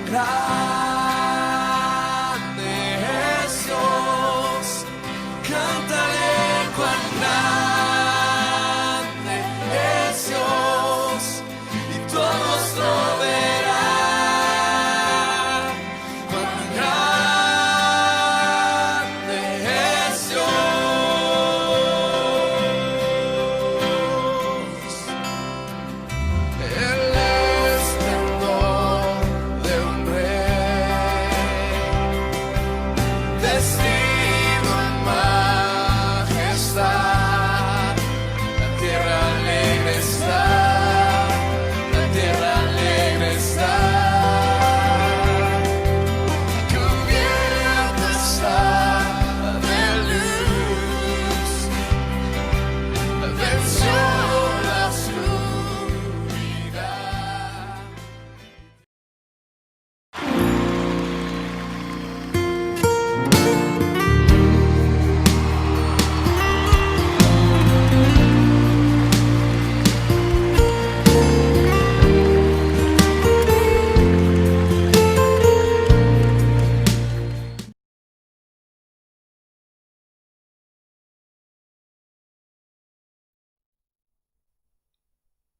grande es Dios, cantaré cuán grande es Dios, y todos lo verán, cuán grande es Dios. El esplendor de un rey, vestido en majestad, la tierra alegre está, la tierra alegre está, cubierta está de luz, venció la oscuridad.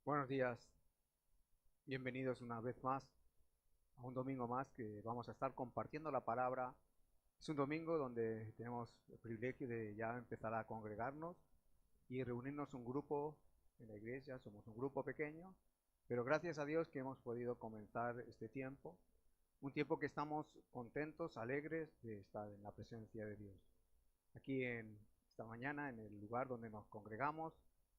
Buenos días, bienvenidos una vez más a un domingo más que vamos a estar compartiendo la palabra. Es un domingo donde tenemos el privilegio de ya empezar a congregarnos y reunirnos un grupo en la iglesia. Somos un grupo pequeño, pero gracias a Dios que hemos podido comenzar este tiempo, un tiempo que estamos contentos, alegres de estar en la presencia de Dios. Aquí en esta mañana, en el lugar donde nos congregamos,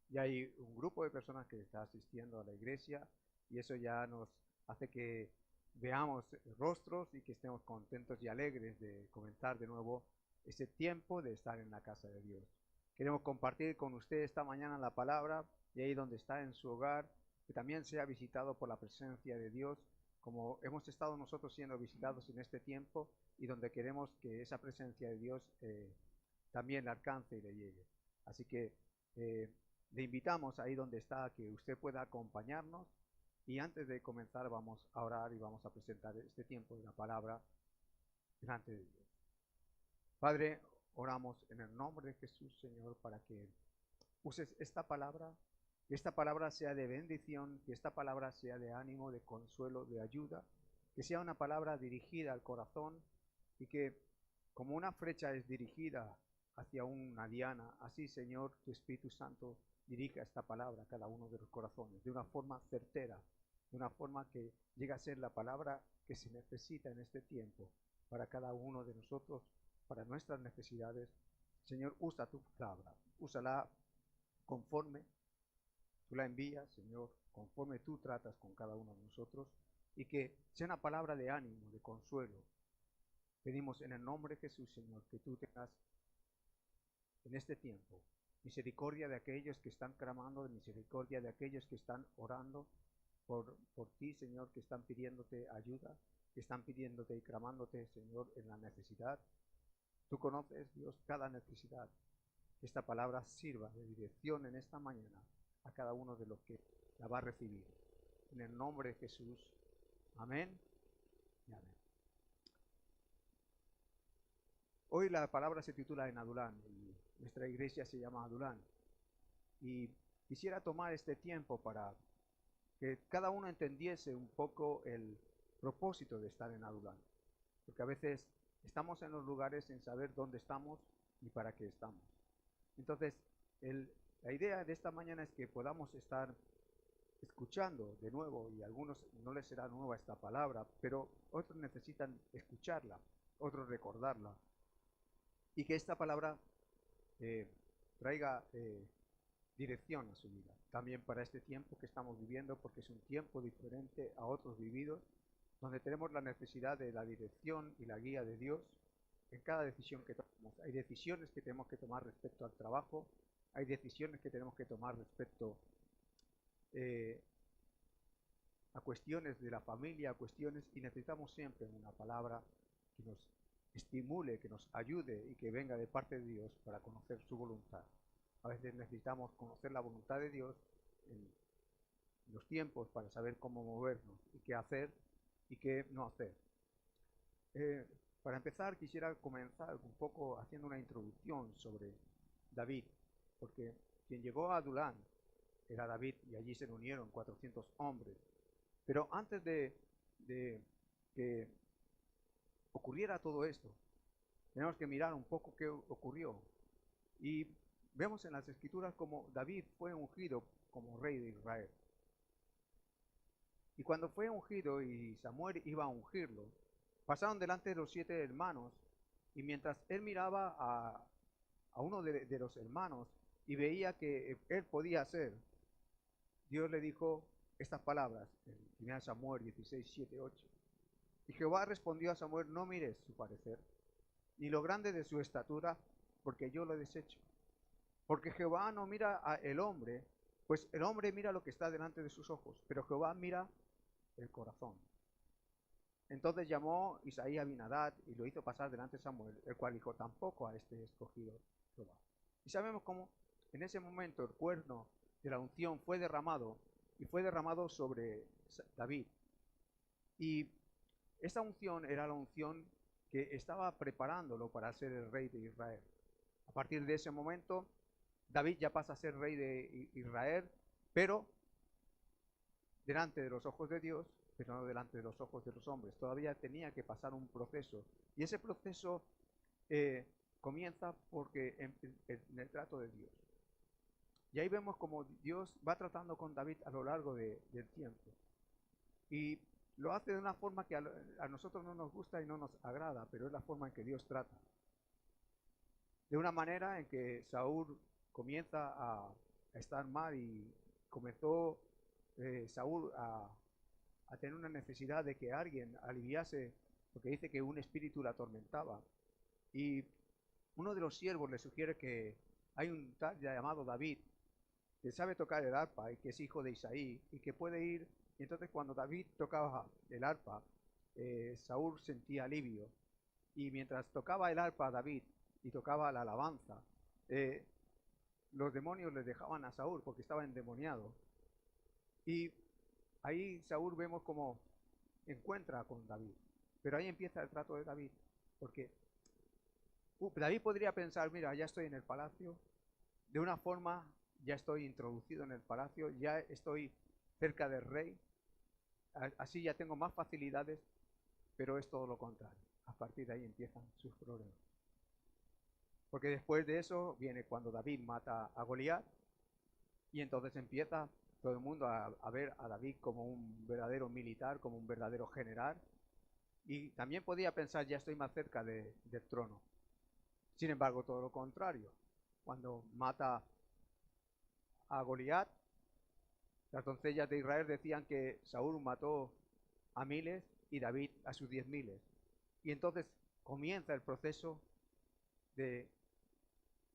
ya hay un grupo de personas que está asistiendo a la iglesia y eso ya nos hace que veamos rostros y que estemos contentos y alegres de comenzar de nuevo ese tiempo de estar en la casa de Dios. Queremos compartir con usted esta mañana la palabra y ahí donde está en su hogar, que también sea visitado por la presencia de Dios, como hemos estado nosotros siendo visitados en este tiempo y donde queremos que esa presencia de Dios también le alcance y le llegue. Así que le invitamos ahí donde está a que usted pueda acompañarnos y antes de comenzar vamos a orar y vamos a presentar este tiempo de la palabra delante de Dios. Padre, oramos en el nombre de Jesús, Señor, para que uses esta palabra, que esta palabra sea de bendición, que esta palabra sea de ánimo, de consuelo, de ayuda, que sea una palabra dirigida al corazón y que como una flecha es dirigida hacia una diana, así, Señor, tu Espíritu Santo dirija esta palabra a cada uno de los corazones de una forma certera, de una forma que llegue a ser la palabra que se necesita en este tiempo para cada uno de nosotros, para nuestras necesidades. Señor, usa tu palabra, úsala conforme tú la envías, Señor, conforme tú tratas con cada uno de nosotros, y que sea una palabra de ánimo, de consuelo. Pedimos en el nombre de Jesús, Señor, que tú tengas en este tiempo misericordia de aquellos que están clamando, de misericordia de aquellos que están orando por ti, Señor, que están pidiéndote ayuda, que están pidiéndote y clamándote, Señor, en la necesidad. Tú conoces, Dios, cada necesidad. Que esta palabra sirva de dirección en esta mañana a cada uno de los que la va a recibir. En el nombre de Jesús. Amén y amén. Hoy la palabra se titula en Adulán y nuestra iglesia se llama Adulán. Y quisiera tomar este tiempo para que cada uno entendiese un poco el propósito de estar en Adulán. Porque a veces estamos en los lugares sin saber dónde estamos ni para qué estamos. Entonces, la idea de esta mañana es que podamos estar escuchando de nuevo, y a algunos no les será nueva esta palabra, pero otros necesitan escucharla, otros recordarla, y que esta palabra traiga dirección a su vida, también para este tiempo que estamos viviendo, porque es un tiempo diferente a otros vividos, donde tenemos la necesidad de la dirección y la guía de Dios en cada decisión que tomamos. Hay decisiones que tenemos que tomar respecto al trabajo, hay decisiones que tenemos que tomar respecto a cuestiones de la familia, a cuestiones, y necesitamos siempre una palabra que nos estimule, que nos ayude y que venga de parte de Dios para conocer su voluntad. A veces necesitamos conocer la voluntad de Dios en los tiempos para saber cómo movernos y qué hacer, y qué no hacer. Para empezar, quisiera comenzar un poco haciendo una introducción sobre David, porque quien llegó a Adulán era David y allí se reunieron 400 hombres. Pero antes de que ocurriera todo esto, tenemos que mirar un poco qué ocurrió. Y vemos en las escrituras como David fue ungido como rey de Israel. Y cuando fue ungido y Samuel iba a ungirlo, pasaron delante de los 7 hermanos y mientras él miraba a uno de los hermanos y veía que él podía hacer, Dios le dijo estas palabras en 1 Samuel 16, 7, 8. Y Jehová respondió a Samuel: no mires su parecer, ni lo grande de su estatura, porque yo lo desecho. Porque Jehová no mira al hombre, pues el hombre mira lo que está delante de sus ojos, pero Jehová mira el corazón. Entonces llamó Isaí a Abinadab y lo hizo pasar delante de Samuel, el cual dijo: tampoco a este escogido Jehová. Y sabemos cómo en ese momento el cuerno de la unción fue derramado y fue derramado sobre David. Y esta unción era la unción que estaba preparándolo para ser el rey de Israel. A partir de ese momento, David ya pasa a ser rey de Israel, pero delante de los ojos de Dios, pero no delante de los ojos de los hombres. Todavía tenía que pasar un proceso. Y ese proceso comienza porque en el trato de Dios. Y ahí vemos como Dios va tratando con David a lo largo del tiempo. Y lo hace de una forma que a nosotros no nos gusta y no nos agrada, pero es la forma en que Dios trata. De una manera en que Saúl comienza a estar mal y comenzó Saúl a tener una necesidad de que alguien aliviase, porque dice que un espíritu la atormentaba. Y uno de los siervos le sugiere que hay un tal llamado David, que sabe tocar el arpa y que es hijo de Isaí, y que puede ir. Y entonces cuando David tocaba el arpa, Saúl sentía alivio. Y mientras tocaba el arpa a David y tocaba la alabanza, los demonios le dejaban a Saúl porque estaba endemoniado. Y ahí Saúl vemos cómo encuentra con David. Pero ahí empieza el trato de David, porque David podría pensar: mira, ya estoy en el palacio, de una forma ya estoy introducido en el palacio, ya estoy cerca del rey, así ya tengo más facilidades, pero es todo lo contrario. A partir de ahí empiezan sus problemas. Porque después de eso viene cuando David mata a Goliat, y entonces empieza todo el mundo a ver a David como un verdadero militar, como un verdadero general, y también podía pensar: ya estoy más cerca del trono. Sin embargo, todo lo contrario. Cuando mata a Goliat, las doncellas de Israel decían que Saúl mató a miles y David a sus 10.000. Y entonces comienza el proceso de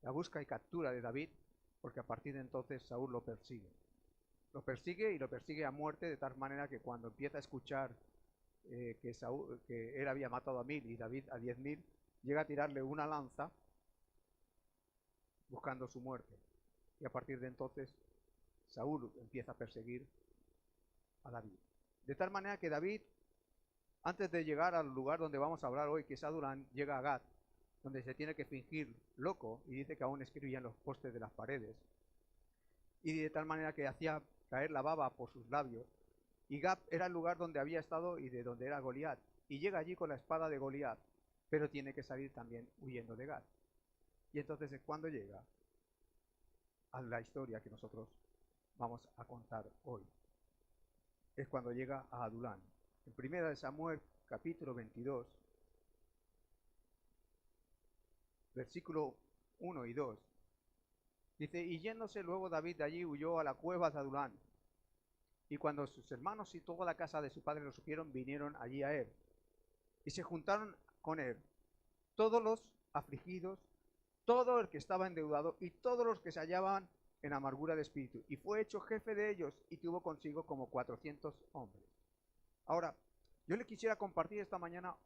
la búsqueda y captura de David, porque a partir de entonces Saúl lo persigue. Lo persigue y lo persigue a muerte, de tal manera que cuando empieza a escuchar que él había matado a 1.000 y David a 10.000, llega a tirarle una lanza buscando su muerte. Y a partir de entonces Saúl empieza a perseguir a David. De tal manera que David, antes de llegar al lugar donde vamos a hablar hoy, que es Adulán, llega a Gat, donde se tiene que fingir loco, y dice que aún escribía en los postes de las paredes. Y de tal manera que hacía caer la baba por sus labios. Y Gat era el lugar donde había estado y de donde era Goliat. Y llega allí con la espada de Goliat, pero tiene que salir también huyendo de Gat. Y entonces es cuando llega a la historia que nosotros vamos a contar hoy. Es cuando llega a Adulán. En 1 Samuel capítulo 22, versículo 1 y 2, dice: y yéndose luego David de allí, huyó a la cueva de Adulán. Y cuando sus hermanos y toda la casa de su padre lo supieron, vinieron allí a él. Y se juntaron con él todos los afligidos, todo el que estaba endeudado y todos los que se hallaban en amargura de espíritu. Y fue hecho jefe de ellos y tuvo consigo como 400 hombres. Ahora, yo le quisiera compartir esta mañana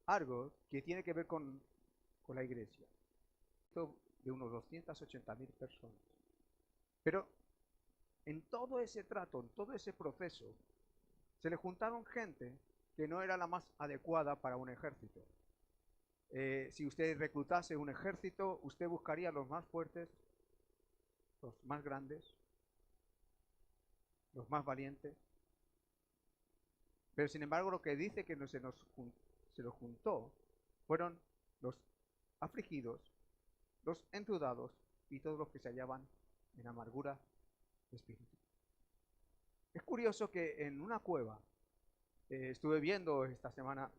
algo que tiene que ver con la iglesia. De unos 280.000 personas. Pero en todo ese trato, en todo ese proceso, se le juntaron gente que no era la más adecuada para un ejército. Si usted reclutase un ejército, usted buscaría los más fuertes, los más grandes, los más valientes. Pero sin embargo, lo que dice que se los juntó fueron los afligidos, los endeudados y todos los que se hallaban en amargura de espíritu. Es curioso que en una cueva, estuve viendo esta semana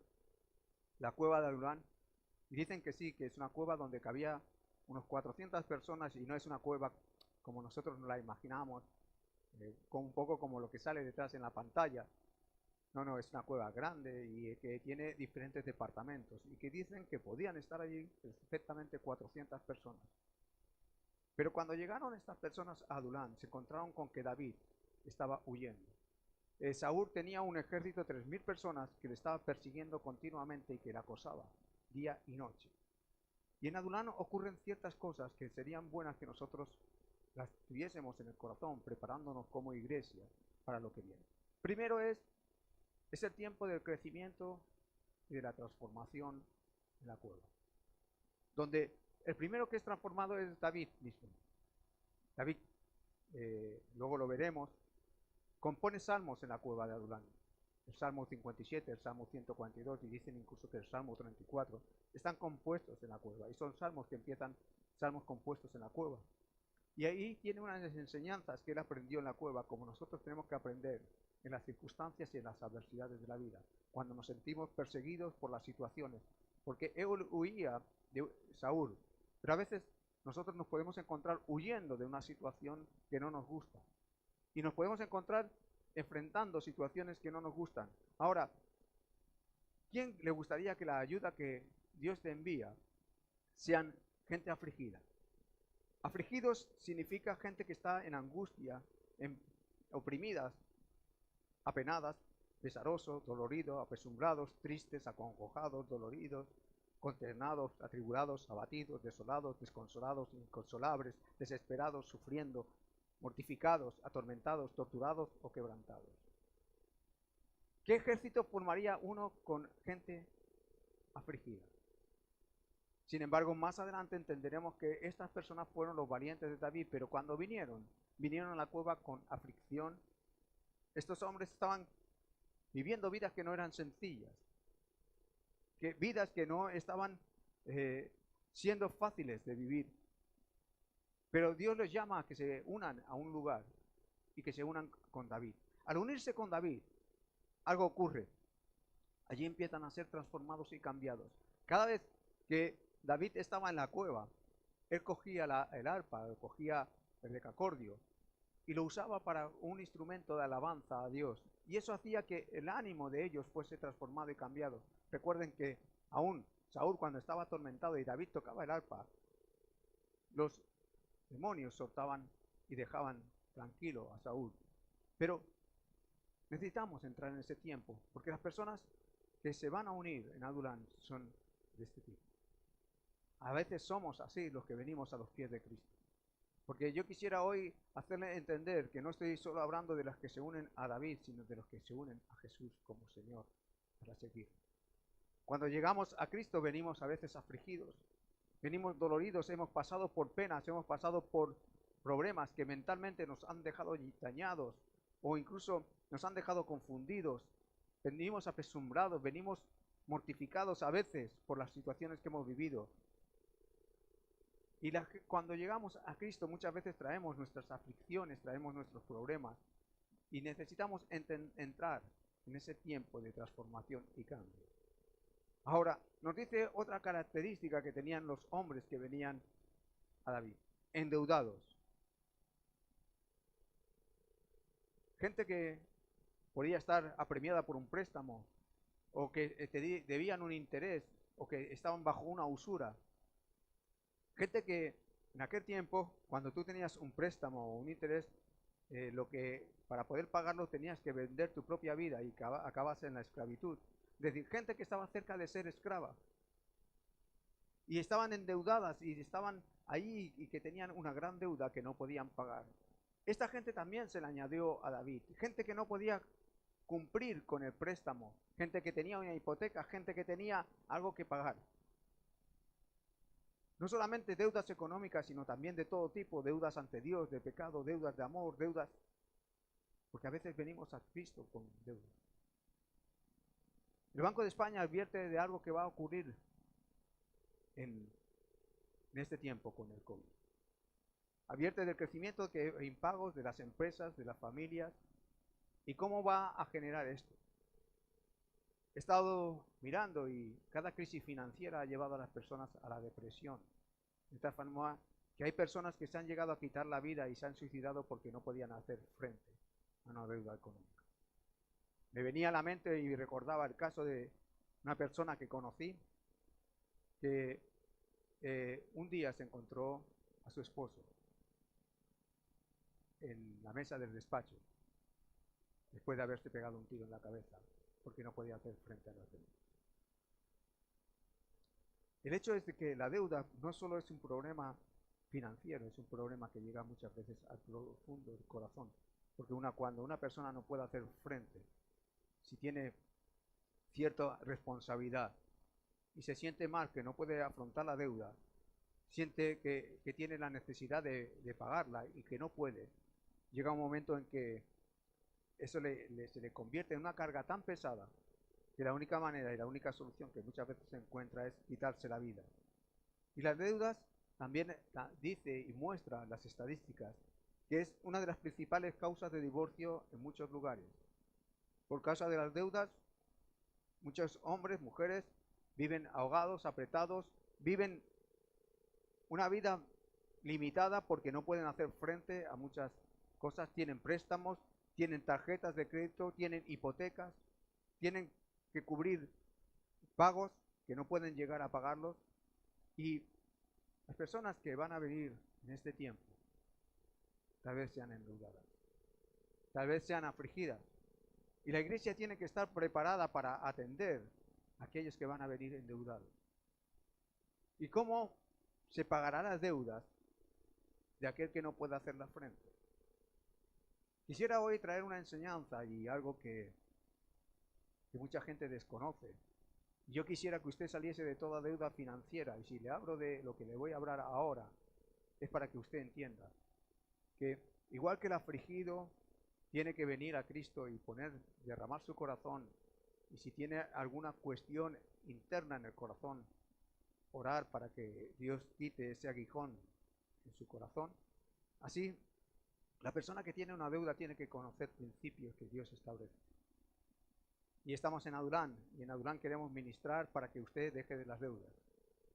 la cueva de Adulán, y dicen que sí, que es una cueva donde cabía unos 400 personas y no es una cueva como nosotros nos la imaginamos, con un poco como lo que sale detrás en la pantalla. No, no, es una cueva grande y que tiene diferentes departamentos y que dicen que podían estar allí perfectamente 400 personas. Pero cuando llegaron estas personas a Adulán, se encontraron con que David estaba huyendo. Saúl tenía un ejército de 3000 personas que le estaba persiguiendo continuamente y que le acosaba día y noche. Y en Adulán ocurren ciertas cosas que serían buenas que nosotros las tuviésemos en el corazón, preparándonos como iglesia para lo que viene. Primero es el tiempo del crecimiento y de la transformación en la cueva, donde el primero que es transformado es David mismo. David, luego lo veremos, compone salmos en la cueva de Adulán. El Salmo 57, el Salmo 142 y dicen incluso que el Salmo 34 están compuestos en la cueva y son salmos que empiezan, salmos compuestos en la cueva. Y ahí tiene unas enseñanzas que él aprendió en la cueva, como nosotros tenemos que aprender en las circunstancias y en las adversidades de la vida, cuando nos sentimos perseguidos por las situaciones, porque él huía de Saúl, pero a veces nosotros nos podemos encontrar huyendo de una situación que no nos gusta y nos podemos encontrar enfrentando situaciones que no nos gustan. Ahora, ¿quién le gustaría que la ayuda que Dios te envía sean gente afligida? Afligidos significa gente que está en angustia, oprimidas, apenadas, pesarosos, doloridos, apesumbrados, tristes, acongojados, doloridos, consternados, atribulados, abatidos, desolados, desconsolados, inconsolables, desesperados, sufriendo, mortificados, atormentados, torturados o quebrantados. ¿Qué ejército formaría uno con gente afligida? Sin embargo, más adelante entenderemos que estas personas fueron los valientes de David, pero cuando vinieron a la cueva con aflicción. Estos hombres estaban viviendo vidas que no eran sencillas, vidas que no estaban siendo fáciles de vivir. Pero Dios les llama a que se unan a un lugar y que se unan con David. Al unirse con David, algo ocurre. Allí empiezan a ser transformados y cambiados. Cada vez que David estaba en la cueva, él cogía el arpa, cogía el decacordio y lo usaba para un instrumento de alabanza a Dios. Y eso hacía que el ánimo de ellos fuese transformado y cambiado. Recuerden que aún Saúl, cuando estaba atormentado y David tocaba el arpa, los demonios soltaban y dejaban tranquilo a Saúl. Pero necesitamos entrar en ese tiempo, porque las personas que se van a unir en Adulán son de este tipo. A veces somos así los que venimos a los pies de Cristo. Porque yo quisiera hoy hacerle entender que no estoy solo hablando de los que se unen a David, sino de los que se unen a Jesús como Señor para seguir. Cuando llegamos a Cristo venimos a veces afligidos, venimos doloridos, hemos pasado por penas, hemos pasado por problemas que mentalmente nos han dejado dañados o incluso nos han dejado confundidos. Venimos apesumbrados, venimos mortificados a veces por las situaciones que hemos vivido. Y cuando llegamos a Cristo muchas veces traemos nuestras aflicciones, traemos nuestros problemas y necesitamos entrar en ese tiempo de transformación y cambio. Ahora, nos dice otra característica que tenían los hombres que venían a David: endeudados. Gente que podía estar apremiada por un préstamo o que debían un interés o que estaban bajo una usura. Gente que en aquel tiempo, cuando tú tenías un préstamo o un interés, para poder pagarlo tenías que vender tu propia vida y acabas en la esclavitud. Es decir, gente que estaba cerca de ser esclava y estaban endeudadas y estaban ahí y que tenían una gran deuda que no podían pagar. Esta gente también se le añadió a David, gente que no podía cumplir con el préstamo, gente que tenía una hipoteca, gente que tenía algo que pagar. No solamente deudas económicas, sino también de todo tipo, deudas ante Dios, de pecado, deudas de amor, deudas, porque a veces venimos a Cristo con deudas. El Banco de España advierte de algo que va a ocurrir en este tiempo con el COVID. Advierte del crecimiento de impagos de las empresas, de las familias, y cómo va a generar esto. He estado mirando y cada crisis financiera ha llevado a las personas a la depresión. De tal forma que hay personas que se han llegado a quitar la vida y se han suicidado porque no podían hacer frente a una deuda económica. Me venía a la mente y recordaba el caso de una persona que conocí que un día se encontró a su esposo en la mesa del despacho después de haberse pegado un tiro en la cabeza porque no podía hacer frente a las deudas. El hecho es de que la deuda no solo es un problema financiero, es un problema que llega muchas veces al profundo del corazón, porque cuando una persona no puede hacer frente, si tiene cierta responsabilidad y se siente mal que no puede afrontar la deuda, siente que tiene la necesidad de pagarla y que no puede, llega un momento en que eso se le convierte en una carga tan pesada que la única manera y la única solución que muchas veces se encuentra es quitarse la vida. Y las deudas también dice y muestra las estadísticas que es una de las principales causas de divorcio en muchos lugares. Por causa de las deudas, muchos hombres, mujeres, viven ahogados, apretados, viven una vida limitada porque no pueden hacer frente a muchas cosas, tienen préstamos, tienen tarjetas de crédito, tienen hipotecas, tienen que cubrir pagos que no pueden llegar a pagarlos, y las personas que van a venir en este tiempo tal vez sean endeudadas, tal vez sean afligidas, y la iglesia tiene que estar preparada para atender a aquellos que van a venir endeudados. ¿Y cómo se pagarán las deudas de aquel que no puede hacerlas frente? Quisiera hoy traer una enseñanza y algo que mucha gente desconoce. Yo quisiera que usted saliese de toda deuda financiera, y si le hablo de lo que le voy a hablar ahora, es para que usted entienda que igual que el afligido tiene que venir a Cristo y derramar su corazón, y si tiene alguna cuestión interna en el corazón, orar para que Dios quite ese aguijón en su corazón, así la persona que tiene una deuda tiene que conocer principios que Dios establece. Y estamos en Adulán, y en Adulán queremos ministrar para que usted deje de las deudas.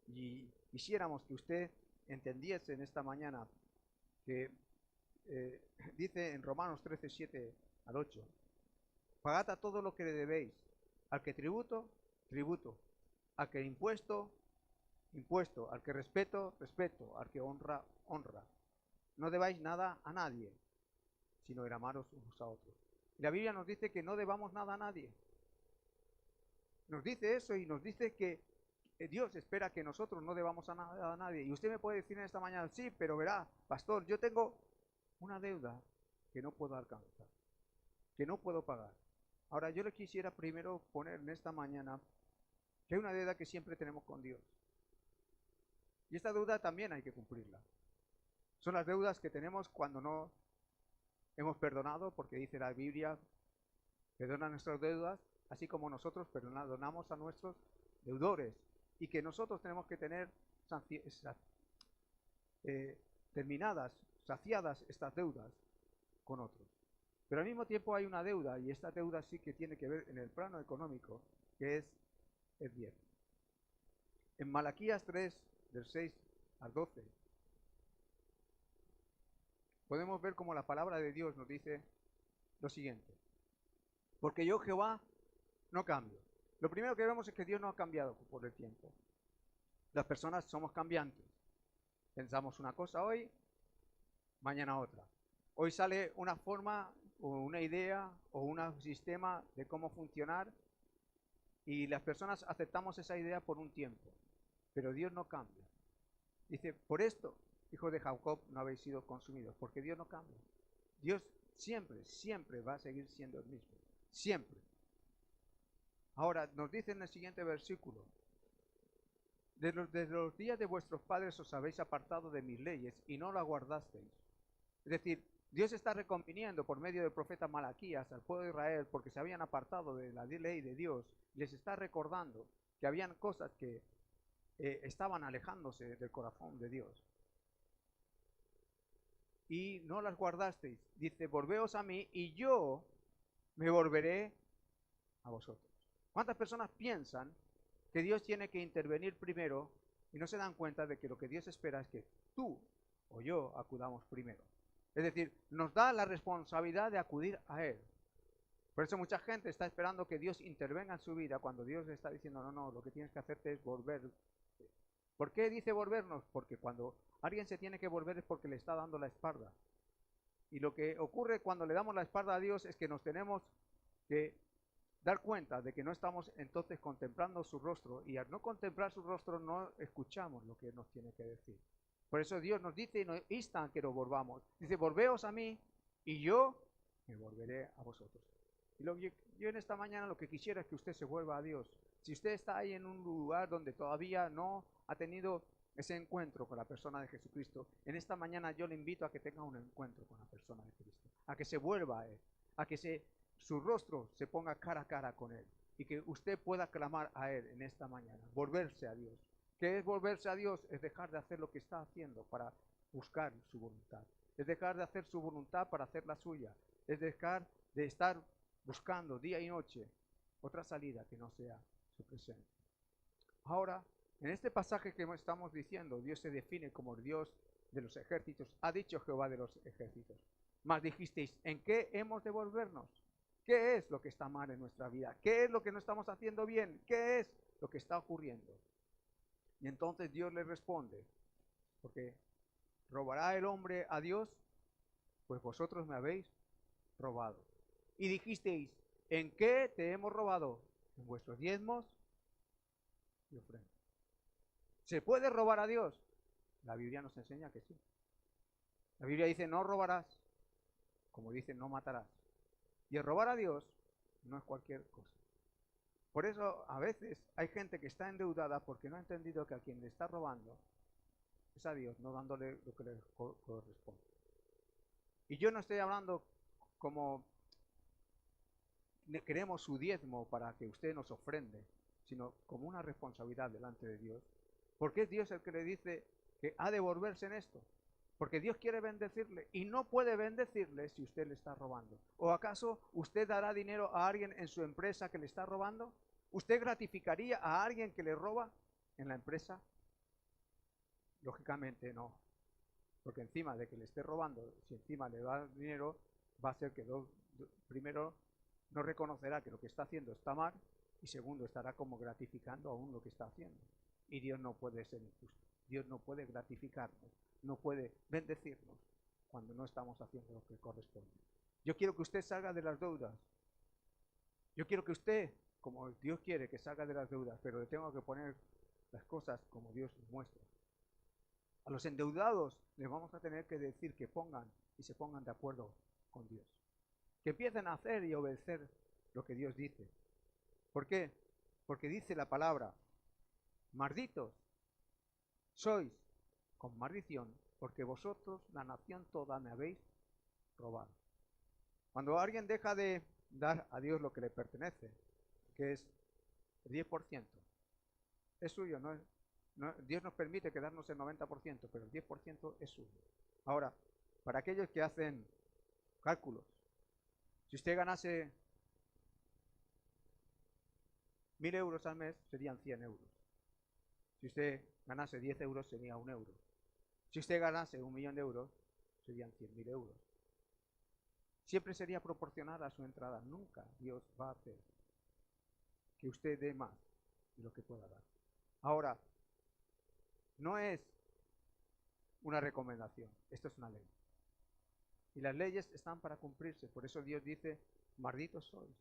Y quisiéramos que usted entendiese en esta mañana que dice en Romanos 13, 7 al 8, pagad a todo lo que le debéis, al que tributo, tributo, al que impuesto, impuesto, al que respeto, respeto, al que honra, honra. No debáis nada a nadie, sino el amaros unos a otros. Y la Biblia nos dice que no debamos nada a nadie. Nos dice eso, y nos dice que Dios espera que nosotros no debamos nada a nadie. Y usted me puede decir en esta mañana, sí, pero verá, pastor, yo tengo una deuda que no puedo alcanzar, que no puedo pagar. Ahora, yo le quisiera primero poner en esta mañana que hay una deuda que siempre tenemos con Dios. Y esta deuda también hay que cumplirla. Son las deudas que tenemos cuando no hemos perdonado, porque dice la Biblia, perdona nuestras deudas, así como nosotros perdonamos a nuestros deudores, y que nosotros tenemos que tener terminadas, saciadas estas deudas con otros. Pero al mismo tiempo hay una deuda, y esta deuda sí que tiene que ver en el plano económico, que es el diezmo. En Malaquías 3, del 6 al 12, podemos ver cómo la palabra de Dios nos dice lo siguiente: porque yo, Jehová, no cambio. Lo primero que vemos es que Dios no ha cambiado por el tiempo. Las personas somos cambiantes. Pensamos una cosa hoy, mañana otra. Hoy sale una forma o una idea o un sistema de cómo funcionar, y las personas aceptamos esa idea por un tiempo, pero Dios no cambia. Dice, por esto, hijos de Jacob, no habéis sido consumidos, porque Dios no cambia. Dios siempre, siempre va a seguir siendo el mismo. siempre. Ahora nos dice en el siguiente versículo: de los días de vuestros padres os habéis apartado de mis leyes y no las guardasteis. Es decir, Dios está reconviniendo por medio del profeta Malaquías al pueblo de Israel porque se habían apartado de la ley de Dios. Les está recordando que habían cosas que estaban alejándose del corazón de Dios. Y no las guardasteis. Dice, volveos a mí y yo me volveré a vosotros. ¿Cuántas personas piensan que Dios tiene que intervenir primero y no se dan cuenta de que lo que Dios espera es que tú o yo acudamos primero? Es decir, nos da la responsabilidad de acudir a Él. Por eso mucha gente está esperando que Dios intervenga en su vida cuando Dios le está diciendo, no, no, lo que tienes que hacerte es volver. ¿Por qué dice volvernos? Porque cuando alguien se tiene que volver es porque le está dando la espalda. Y lo que ocurre cuando le damos la espalda a Dios es que nos tenemos que dar cuenta de que no estamos entonces contemplando su rostro, y al no contemplar su rostro no escuchamos lo que nos tiene que decir. Por eso Dios nos dice y nos insta a que nos volvamos. Dice, volveos a mí y yo me volveré a vosotros. Y yo en esta mañana lo que quisiera es que usted se vuelva a Dios. Si usted está ahí en un lugar donde todavía no ha tenido ese encuentro con la persona de Jesucristo, en esta mañana yo le invito a que tenga un encuentro con la persona de Cristo, a que se vuelva a Él, a que su rostro se ponga cara a cara con Él y que usted pueda clamar a Él en esta mañana, volverse a Dios. ¿Qué es volverse a Dios? Es dejar de hacer lo que está haciendo para buscar su voluntad. Es dejar de hacer su voluntad para hacer la suya. Es dejar de estar buscando día y noche otra salida que no sea su presencia. Ahora, en este pasaje que estamos diciendo, Dios se define como el Dios de los ejércitos. Ha dicho Jehová de los ejércitos. Mas dijisteis, ¿en qué hemos de volvernos? ¿Qué es lo que está mal en nuestra vida? ¿Qué es lo que no estamos haciendo bien? ¿Qué es lo que está ocurriendo? Y entonces Dios le responde, porque ¿robará el hombre a Dios? Pues vosotros me habéis robado. Y dijisteis, ¿en qué te hemos robado? En vuestros diezmos y ofrendas. ¿Se puede robar a Dios? La Biblia nos enseña que sí. La Biblia dice, no robarás, como dice, no matarás. Y el robar a Dios no es cualquier cosa. Por eso a veces hay gente que está endeudada porque no ha entendido que a quien le está robando es a Dios, no dándole lo que le corresponde. Y yo no estoy hablando como queremos su diezmo para que usted nos ofrende, sino como una responsabilidad delante de Dios. Porque es Dios el que le dice que ha de volverse en esto. Porque Dios quiere bendecirle y no puede bendecirle si usted le está robando. ¿O acaso usted dará dinero a alguien en su empresa que le está robando? ¿Usted gratificaría a alguien que le roba en la empresa? Lógicamente no. Porque encima de que le esté robando, si encima le da dinero, va a ser que primero no reconocerá que lo que está haciendo está mal y segundo estará como gratificando aún lo que está haciendo. Y Dios no puede ser injusto. Dios no puede gratificarnos, no puede bendecirnos cuando no estamos haciendo lo que corresponde. Yo quiero que usted salga de las deudas. Yo quiero que usted, como Dios quiere que salga de las deudas, pero le tengo que poner las cosas como Dios muestra. A los endeudados les vamos a tener que decir que pongan y se pongan de acuerdo con Dios. Que empiecen a hacer y obedecer lo que Dios dice. ¿Por qué? Porque dice la palabra, malditos sois con maldición, porque vosotros, la nación toda, me habéis robado. Cuando alguien deja de dar a Dios lo que le pertenece, que es el 10%, es suyo, Dios nos permite quedarnos el 90%, pero el 10% es suyo. Ahora, para aquellos que hacen cálculos, si usted ganase 1.000 euros al mes, serían 100 euros. Si usted ganase 10 euros, sería 1 euro. Si usted ganase 1.000.000 de euros, serían 100.000 euros. Siempre sería proporcional a su entrada. Nunca Dios va a hacer que usted dé más de lo que pueda dar. Ahora, no es una recomendación, esto es una ley. Y las leyes están para cumplirse, por eso Dios dice, malditos sois.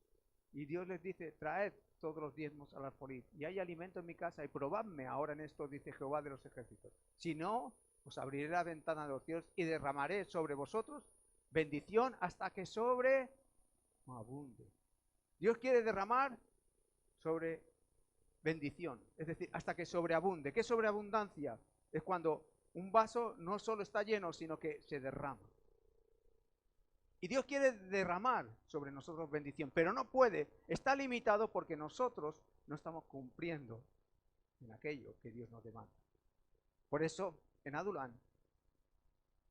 Y Dios les dice, traed todos los diezmos al alfolí, y hay alimento en mi casa, y probadme ahora en esto, dice Jehová de los ejércitos. Si no, os abriré la ventana de los cielos y derramaré sobre vosotros bendición hasta que sobreabunde. Dios quiere derramar sobre bendición, es decir, hasta que sobreabunde. ¿Qué es sobreabundancia? Es cuando un vaso no solo está lleno, sino que se derrama. Y Dios quiere derramar sobre nosotros bendición, pero no puede, está limitado porque nosotros no estamos cumpliendo en aquello que Dios nos demanda. Por eso, en Adulán,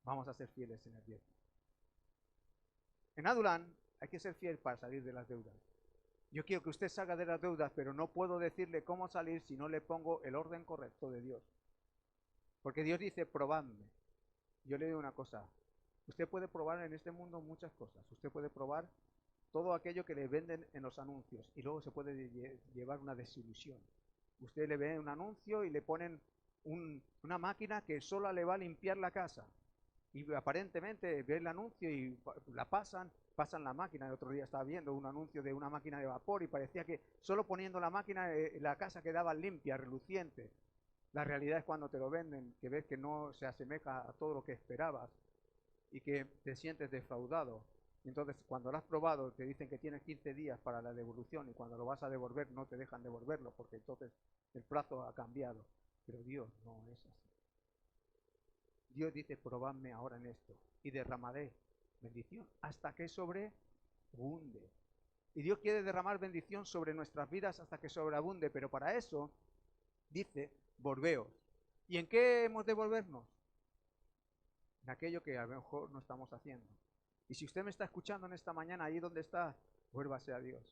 vamos a ser fieles en el diezmo. En Adulán hay que ser fiel para salir de las deudas. Yo quiero que usted salga de las deudas, pero no puedo decirle cómo salir si no le pongo el orden correcto de Dios. Porque Dios dice, probadme. Yo le digo una cosa, usted puede probar en este mundo muchas cosas. Usted puede probar todo aquello que le venden en los anuncios y luego se puede llevar una desilusión. Usted le ve un anuncio y le ponen una máquina que solo le va a limpiar la casa. Y aparentemente ve el anuncio y la pasan la máquina. El otro día estaba viendo un anuncio de una máquina de vapor y parecía que solo poniendo la máquina la casa quedaba limpia, reluciente. La realidad es cuando te lo venden, que ves que no se asemeja a todo lo que esperabas y que te sientes defraudado. Entonces, cuando lo has probado, te dicen que tienes 15 días para la devolución y cuando lo vas a devolver no te dejan devolverlo porque entonces el plazo ha cambiado. Pero Dios no es así. Dios dice, probadme ahora en esto y derramaré bendición hasta que sobreabunde. Y Dios quiere derramar bendición sobre nuestras vidas hasta que sobreabunde, pero para eso dice, volveos. ¿Y en qué hemos de volvernos? En aquello que a lo mejor no estamos haciendo. Y si usted me está escuchando en esta mañana, ahí donde está, vuélvase a Dios.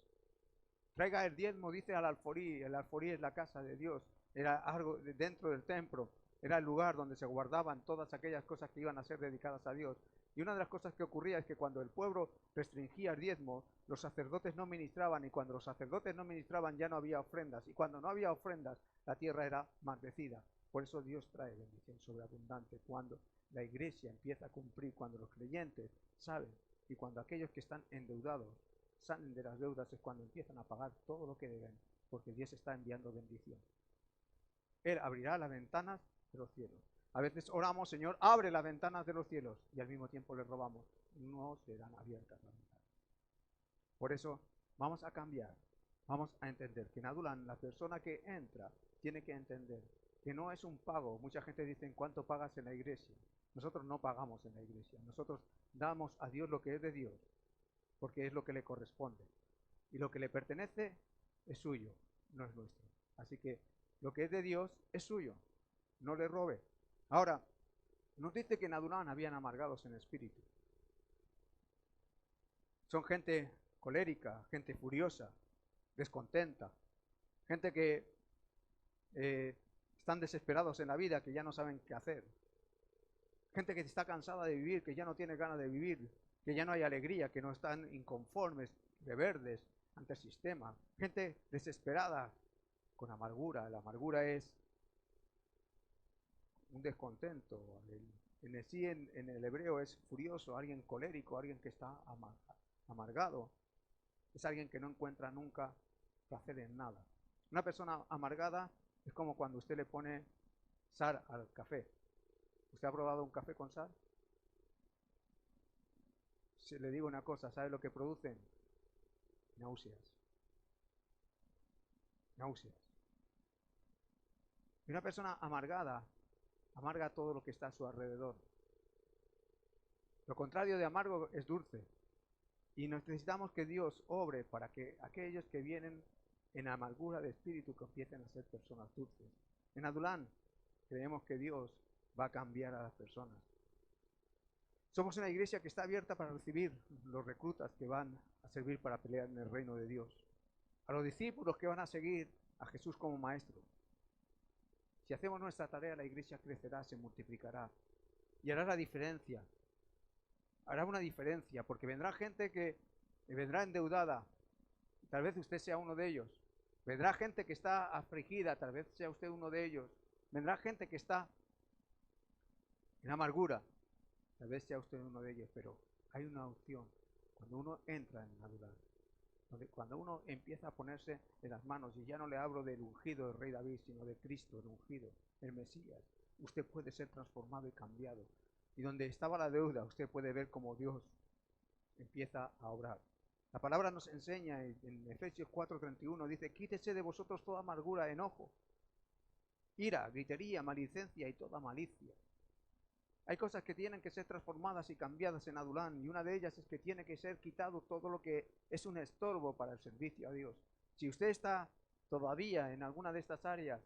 Traiga el diezmo, dice al alforí. El alforí es la casa de Dios. Era algo dentro del templo. Era el lugar donde se guardaban todas aquellas cosas que iban a ser dedicadas a Dios. Y una de las cosas que ocurría es que cuando el pueblo restringía el diezmo, los sacerdotes no ministraban, y cuando los sacerdotes no ministraban ya no había ofrendas. Y cuando no había ofrendas, la tierra era maldecida. Por eso Dios trae bendición sobreabundante cuando la iglesia empieza a cumplir, cuando los creyentes saben, y cuando aquellos que están endeudados salen de las deudas, es cuando empiezan a pagar todo lo que deben, porque Dios está enviando bendición. Él abrirá las ventanas de los cielos. A veces oramos, Señor, abre las ventanas de los cielos, y al mismo tiempo le robamos. No serán abiertas las ventanas. Por eso vamos a cambiar, vamos a entender que en Adulán la persona que entra tiene que entender que no es un pago. Mucha gente dice, ¿cuánto pagas en la iglesia? Nosotros no pagamos en la iglesia. Nosotros damos a Dios lo que es de Dios, porque es lo que le corresponde. Y lo que le pertenece es suyo, no es nuestro. Así que lo que es de Dios es suyo, no le robe. Ahora, nos dice que en Adulán habían amargados en espíritu. Son gente colérica, gente furiosa, descontenta, gente que están desesperados en la vida, que ya no saben qué hacer. Gente que está cansada de vivir, que ya no tiene ganas de vivir, que ya no hay alegría, que no están inconformes, rebeldes ante el sistema. Gente desesperada, con amargura. La amargura es un descontento. En el hebreo es furioso, alguien colérico, alguien que está amargado. Es alguien que no encuentra nunca placer en nada. Una persona amargada es como cuando usted le pone sal al café. ¿Usted ha probado un café con sal? Si le digo una cosa, ¿sabe lo que producen? Náuseas. Náuseas. Y una persona amargada amarga todo lo que está a su alrededor. Lo contrario de amargo es dulce. Y necesitamos que Dios obre para que aquellos que vienen en amargura de espíritu que empiecen a ser personas dulces. En Adulán creemos que Dios va a cambiar a las personas. Somos una iglesia que está abierta para recibir los reclutas que van a servir para pelear en el reino de Dios. A los discípulos que van a seguir a Jesús como maestro. Si hacemos nuestra tarea, la iglesia crecerá, se multiplicará y hará la diferencia. Hará una diferencia, porque vendrá gente que vendrá endeudada. Tal vez usted sea uno de ellos. Vendrá gente que está afligida, tal vez sea usted uno de ellos. Vendrá gente que está en amargura, tal vez sea usted uno de ellos, pero hay una opción. Cuando uno entra en Adulán, cuando uno empieza a ponerse en las manos, y ya no le hablo del ungido del rey David, sino de Cristo, el ungido, el Mesías, usted puede ser transformado y cambiado. Y donde estaba la deuda, usted puede ver cómo Dios empieza a obrar. La palabra nos enseña en Efesios 4:31, dice, quítese de vosotros toda amargura, enojo, ira, gritería, maledicencia y toda malicia. Hay cosas que tienen que ser transformadas y cambiadas en Adulán, y una de ellas es que tiene que ser quitado todo lo que es un estorbo para el servicio a Dios. Si usted está todavía en alguna de estas áreas,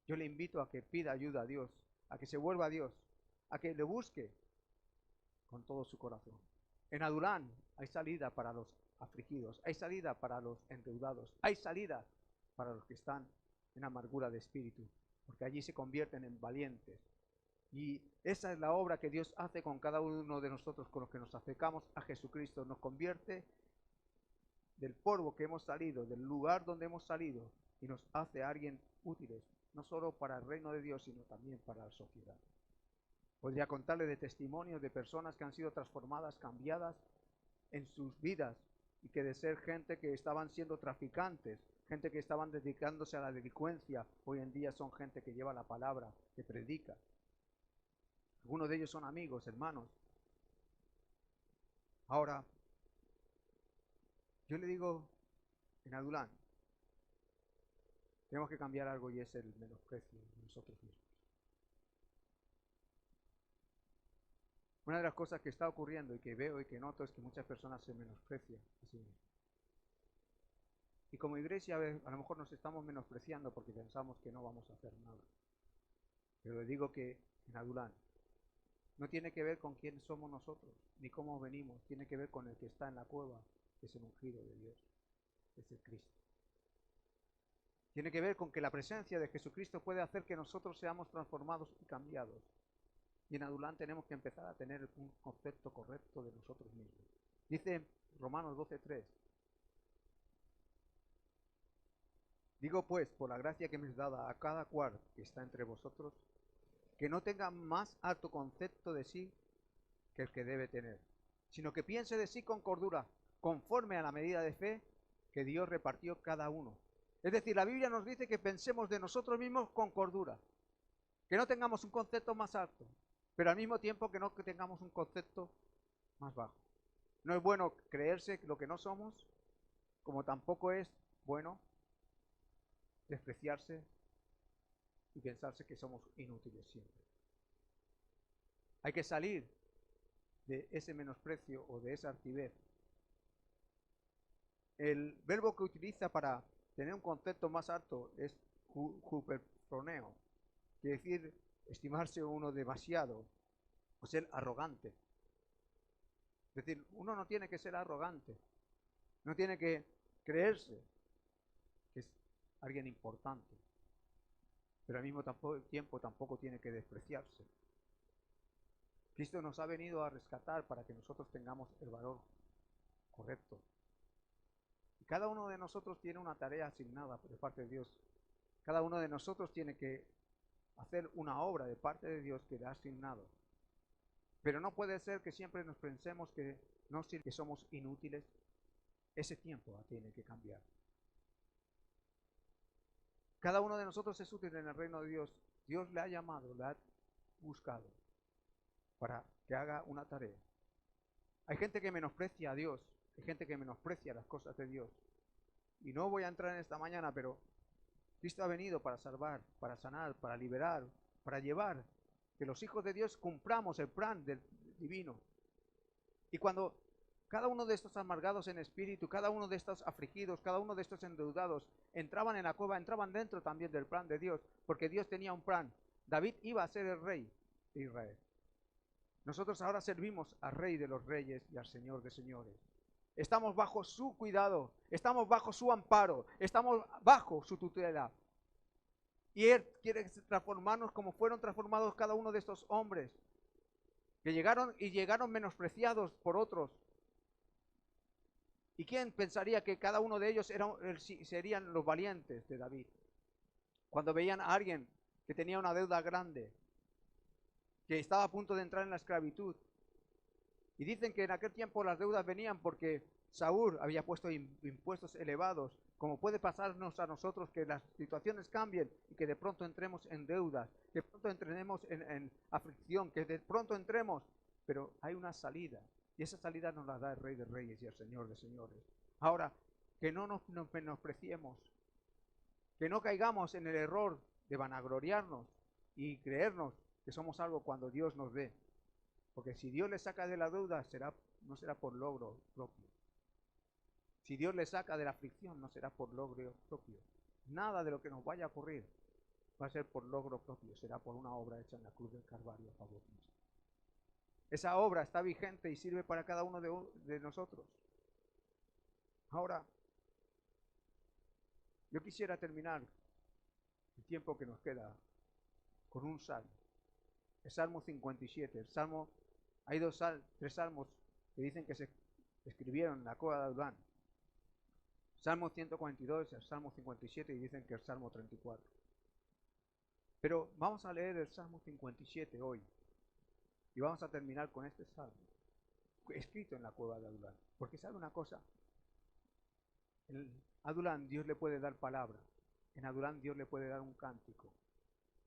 yo le invito a que pida ayuda a Dios, a que se vuelva a Dios, a que le busque con todo su corazón. En Adulán hay salida para los afligidos, hay salida para los endeudados, hay salida para los que están en amargura de espíritu, porque allí se convierten en valientes. Y esa es la obra que Dios hace con cada uno de nosotros, con los que nos acercamos a Jesucristo. Nos convierte del polvo que hemos salido, del lugar donde hemos salido, y nos hace a alguien útiles, no solo para el reino de Dios, sino también para la sociedad. Podría contarle de testimonios de personas que han sido transformadas, cambiadas en sus vidas, y que de ser gente que estaban siendo traficantes, gente que estaban dedicándose a la delincuencia, hoy en día son gente que lleva la palabra, que predica. Algunos de ellos son amigos, hermanos. Ahora, yo le digo, en Adulán, tenemos que cambiar algo y es el menosprecio de nosotros mismos. Una de las cosas que está ocurriendo y que veo y que noto es que muchas personas se menosprecian a sí mismas. Y como iglesia a lo mejor nos estamos menospreciando porque pensamos que no vamos a hacer nada. Pero le digo que en Adulán no tiene que ver con quién somos nosotros, ni cómo venimos, tiene que ver con el que está en la cueva, que es el ungido de Dios, es el Cristo. Tiene que ver con que la presencia de Jesucristo puede hacer que nosotros seamos transformados y cambiados. Y en Adulán tenemos que empezar a tener un concepto correcto de nosotros mismos. Dice Romanos 12:3. Digo pues, por la gracia que me es dada a cada cual que está entre vosotros, que no tenga más alto concepto de sí que el que debe tener, sino que piense de sí con cordura, conforme a la medida de fe que Dios repartió cada uno. Es decir, la Biblia nos dice que pensemos de nosotros mismos con cordura, que no tengamos un concepto más alto, pero al mismo tiempo que no tengamos un concepto más bajo. No es bueno creerse lo que no somos, como tampoco es bueno despreciarse y pensarse que somos inútiles siempre. Hay que salir de ese menosprecio o de esa altivez. El verbo que utiliza para tener un concepto más alto es huperproneo, quiere decir estimarse uno demasiado o ser arrogante. Es decir, uno no tiene que ser arrogante, no tiene que creerse que es alguien importante, pero al mismo tiempo tampoco tiene que despreciarse. Cristo nos ha venido a rescatar para que nosotros tengamos el valor correcto. Y cada uno de nosotros tiene una tarea asignada de parte de Dios. Cada uno de nosotros tiene que hacer una obra de parte de Dios que le ha asignado. Pero no puede ser que siempre nos pensemos que somos inútiles. Ese tiempo tiene que cambiar. Cada uno de nosotros es útil en el reino de Dios. Dios le ha llamado, le ha buscado para que haga una tarea. Hay gente que menosprecia a Dios, hay gente que menosprecia las cosas de Dios. Y no voy a entrar en esta mañana, pero Cristo ha venido para salvar, para sanar, para liberar, para llevar que los hijos de Dios cumplamos el plan del divino. Y cuando cada uno de estos amargados en espíritu, cada uno de estos afligidos, cada uno de estos endeudados entraban en la cueva, entraban dentro también del plan de Dios, porque Dios tenía un plan. David iba a ser el rey de Israel. Nosotros ahora servimos al Rey de los Reyes y al Señor de Señores. Estamos bajo su cuidado, estamos bajo su amparo, estamos bajo su tutela. Y Él quiere transformarnos como fueron transformados cada uno de estos hombres, que llegaron menospreciados por otros. ¿Y quién pensaría que cada uno de ellos serían los valientes de David? Cuando veían a alguien que tenía una deuda grande, que estaba a punto de entrar en la esclavitud. Y dicen que en aquel tiempo las deudas venían porque Saúl había puesto impuestos elevados, como puede pasarnos a nosotros que las situaciones cambien y que de pronto entremos en deudas, que de pronto entremos en aflicción, que de pronto entremos, pero hay una salida, y esa salida nos la da el Rey de Reyes y el Señor de Señores. Ahora, que no nos menospreciemos, que no caigamos en el error de vanagloriarnos y creernos que somos algo cuando Dios nos ve. Porque si Dios le saca de la deuda, no será por logro propio. Si Dios le saca de la aflicción, no será por logro propio. Nada de lo que nos vaya a ocurrir va a ser por logro propio, será por una obra hecha en la cruz del Calvario a favor nuestro. Esa obra está vigente y sirve para cada uno de nosotros. Ahora, yo quisiera terminar el tiempo que nos queda con un salmo. El Salmo 57. Hay tres salmos que dicen que se escribieron en la cueva de Adulán. Salmo 142, el Salmo 57 y dicen que el Salmo 34. Pero vamos a leer el Salmo 57 hoy. Y vamos a terminar con este salmo, escrito en la cueva de Adulán. Porque sabe una cosa, en Adulán Dios le puede dar palabra, en Adulán Dios le puede dar un cántico,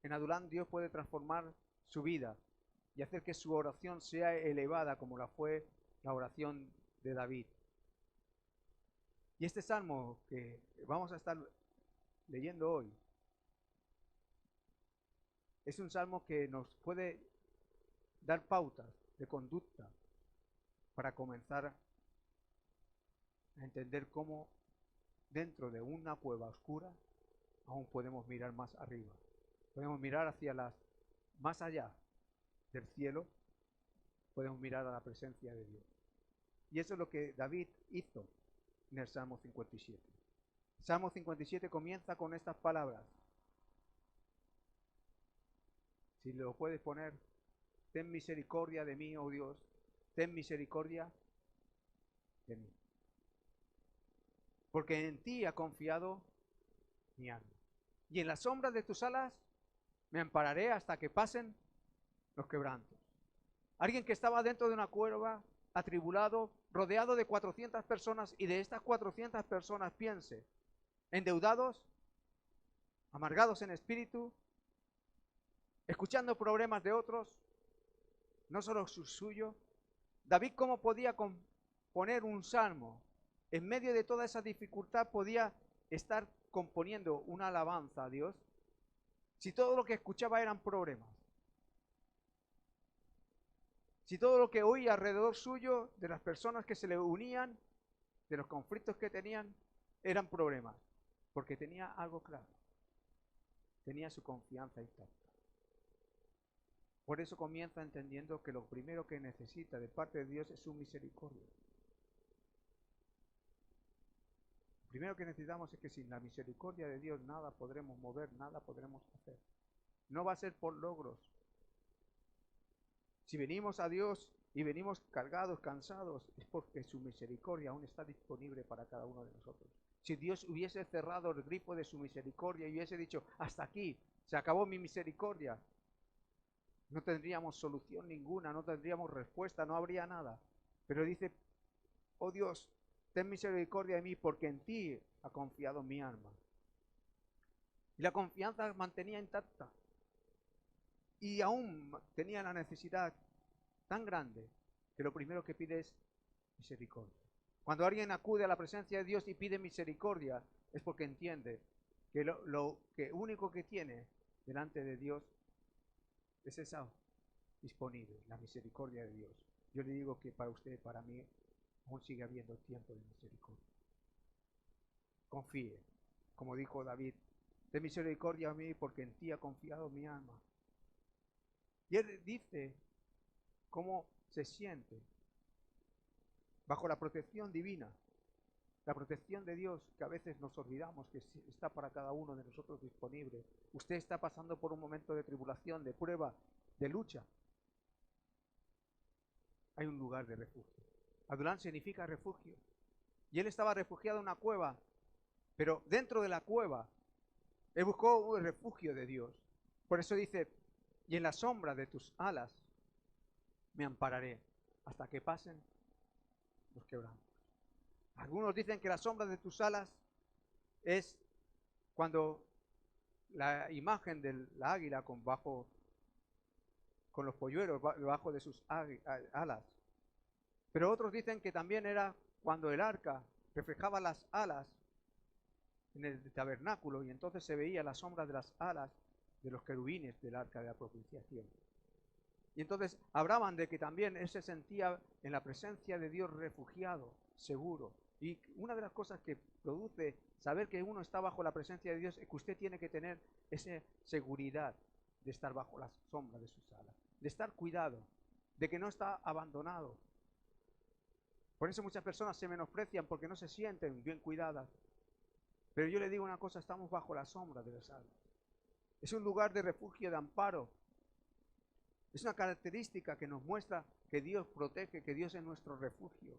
en Adulán Dios puede transformar su vida y hacer que su oración sea elevada como la fue la oración de David. Y este salmo que vamos a estar leyendo hoy es un salmo que nos puede dar pautas de conducta para comenzar a entender cómo dentro de una cueva oscura aún podemos mirar más arriba, podemos mirar más allá del cielo, podemos mirar a la presencia de Dios. Y eso es lo que David hizo en el Salmo 57. Salmo 57 comienza con estas palabras. Si lo puedes poner: ten misericordia de mí, oh Dios, ten misericordia de mí. Porque en ti ha confiado mi alma. Y en la sombra de tus alas me ampararé hasta que pasen los quebrantos. Alguien que estaba dentro de una cueva, atribulado, rodeado de 400 personas, y de estas 400 personas piense, endeudados, amargados en espíritu, escuchando problemas de otros, no solo su suyo. David, ¿cómo podía componer un salmo? En medio de toda esa dificultad podía estar componiendo una alabanza a Dios si todo lo que escuchaba eran problemas. Si todo lo que oía alrededor suyo, de las personas que se le unían, de los conflictos que tenían, eran problemas. Porque tenía algo claro. Tenía su confianza intacta. Por eso comienza entendiendo que lo primero que necesita de parte de Dios es su misericordia. Lo primero que necesitamos es que sin la misericordia de Dios nada podremos mover, nada podremos hacer. No va a ser por logros. Si venimos a Dios y venimos cargados, cansados, es porque su misericordia aún está disponible para cada uno de nosotros. Si Dios hubiese cerrado el grifo de su misericordia y hubiese dicho, hasta aquí, se acabó mi misericordia, no tendríamos solución ninguna, no tendríamos respuesta, no habría nada. Pero dice, oh Dios, ten misericordia de mí porque en ti ha confiado mi alma. Y la confianza mantenía intacta. Y aún tenía la necesidad tan grande que lo primero que pide es misericordia. Cuando alguien acude a la presencia de Dios y pide misericordia, es porque entiende que lo único que tiene delante de Dios es esa disponible, la misericordia de Dios. Yo le digo que para usted, para mí, aún sigue habiendo tiempo de misericordia. Confíe, como dijo David, ten misericordia a mí porque en ti ha confiado mi alma. Y él dice cómo se siente bajo la protección divina, la protección de Dios, que a veces nos olvidamos que está para cada uno de nosotros disponible. Usted está pasando por un momento de tribulación, de prueba, de lucha. Hay un lugar de refugio. Adulán significa refugio. Y él estaba refugiado en una cueva, pero dentro de la cueva, él buscó un refugio de Dios. Por eso dice, y en la sombra de tus alas me ampararé hasta que pasen los quebrantos. Algunos dicen que la sombra de tus alas es cuando la imagen de la águila con los polluelos debajo de sus alas. Pero otros dicen que también era cuando el arca reflejaba las alas en el tabernáculo y entonces se veía la sombra de las alas de los querubines del arca de la propiciación. Y entonces hablaban de que también él se sentía en la presencia de Dios refugiado, seguro. Y una de las cosas que produce saber que uno está bajo la presencia de Dios es que usted tiene que tener esa seguridad de estar bajo la sombra de sus alas, de estar cuidado, de que no está abandonado. Por eso muchas personas se menosprecian porque no se sienten bien cuidadas. Pero yo le digo una cosa, estamos bajo la sombra de las alas. Es un lugar de refugio, de amparo. Es una característica que nos muestra que Dios protege, que Dios es nuestro refugio.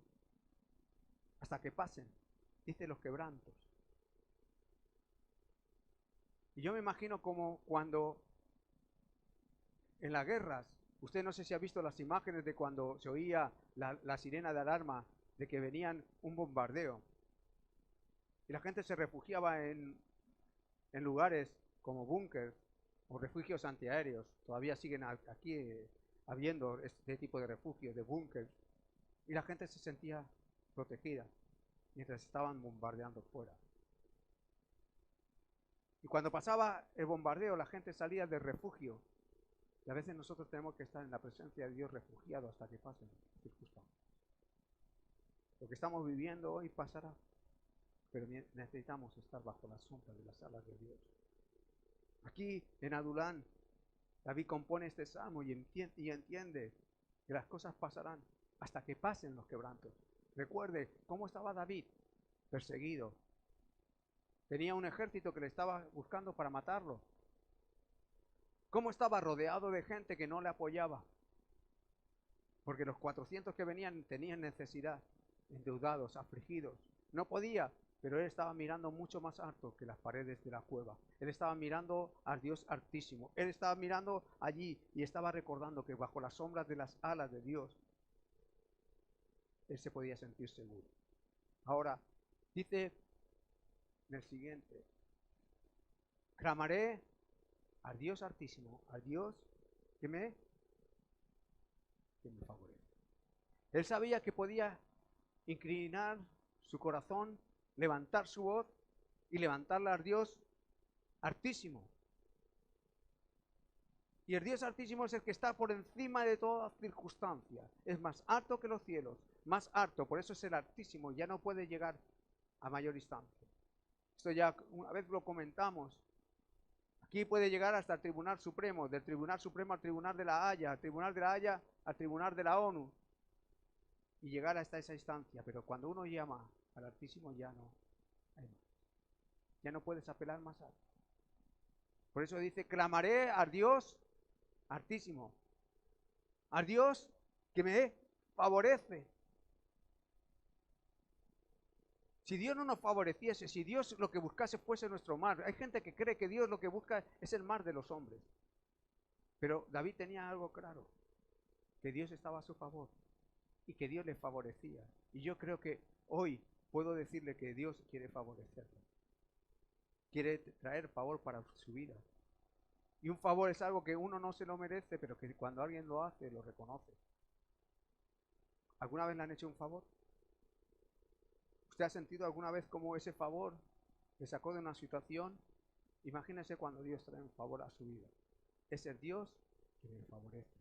Hasta que pasen, dice, los quebrantos. Y yo me imagino como cuando en las guerras, usted no sé si ha visto las imágenes de cuando se oía la sirena de alarma de que venían un bombardeo. Y la gente se refugiaba en lugares como búnker o refugios antiaéreos. Todavía siguen aquí habiendo este tipo de refugios, de búnker. Y la gente se sentía protegida mientras estaban bombardeando fuera. Y cuando pasaba el bombardeo, la gente salía del refugio. Y a veces nosotros tenemos que estar en la presencia de Dios refugiado hasta que pasen circunstancias. Lo que estamos viviendo hoy pasará, pero necesitamos estar bajo la sombra de las alas de Dios. Aquí en Adulán, David compone este salmo y entiende que las cosas pasarán hasta que pasen los quebrantos. Recuerde cómo estaba David, perseguido. Tenía un ejército que le estaba buscando para matarlo. Cómo estaba rodeado de gente que no le apoyaba. Porque los 400 que venían tenían necesidad, endeudados, afligidos. No podía, pero él estaba mirando mucho más alto que las paredes de la cueva. Él estaba mirando al Dios Altísimo. Él estaba mirando allí y estaba recordando que bajo las sombras de las alas de Dios, él se podía sentir seguro. Ahora, dice en el siguiente, clamaré al Dios Altísimo, al Dios que me favorece. Él sabía que podía inclinar su corazón, levantar su voz y levantarla al Dios Altísimo. Y el Dios Altísimo es el que está por encima de todas circunstancias. Es más alto que los cielos, más alto. Por eso es el Altísimo. Ya no puede llegar a mayor instancia. Esto ya una vez lo comentamos. Aquí puede llegar hasta el Tribunal Supremo, del Tribunal Supremo al Tribunal de la Haya, al Tribunal de la Haya al Tribunal de la ONU. Y llegar hasta esa instancia. Pero cuando uno llama al Altísimo ya no hay más. Ya no puedes apelar más alto. Por eso dice, clamaré al Dios Altísimo, al Dios que me favorece. Si Dios no nos favoreciese, si Dios lo que buscase fuese nuestro mar, hay gente que cree que Dios lo que busca es el mar de los hombres. Pero David tenía algo claro, que Dios estaba a su favor y que Dios le favorecía. Y yo creo que hoy puedo decirle que Dios quiere favorecerlo. Quiere traer favor para su vida. Y un favor es algo que uno no se lo merece, pero que cuando alguien lo hace, lo reconoce. ¿Alguna vez le han hecho un favor? ¿Usted ha sentido alguna vez como ese favor le sacó de una situación? Imagínese cuando Dios trae un favor a su vida. Es el Dios que le favorece.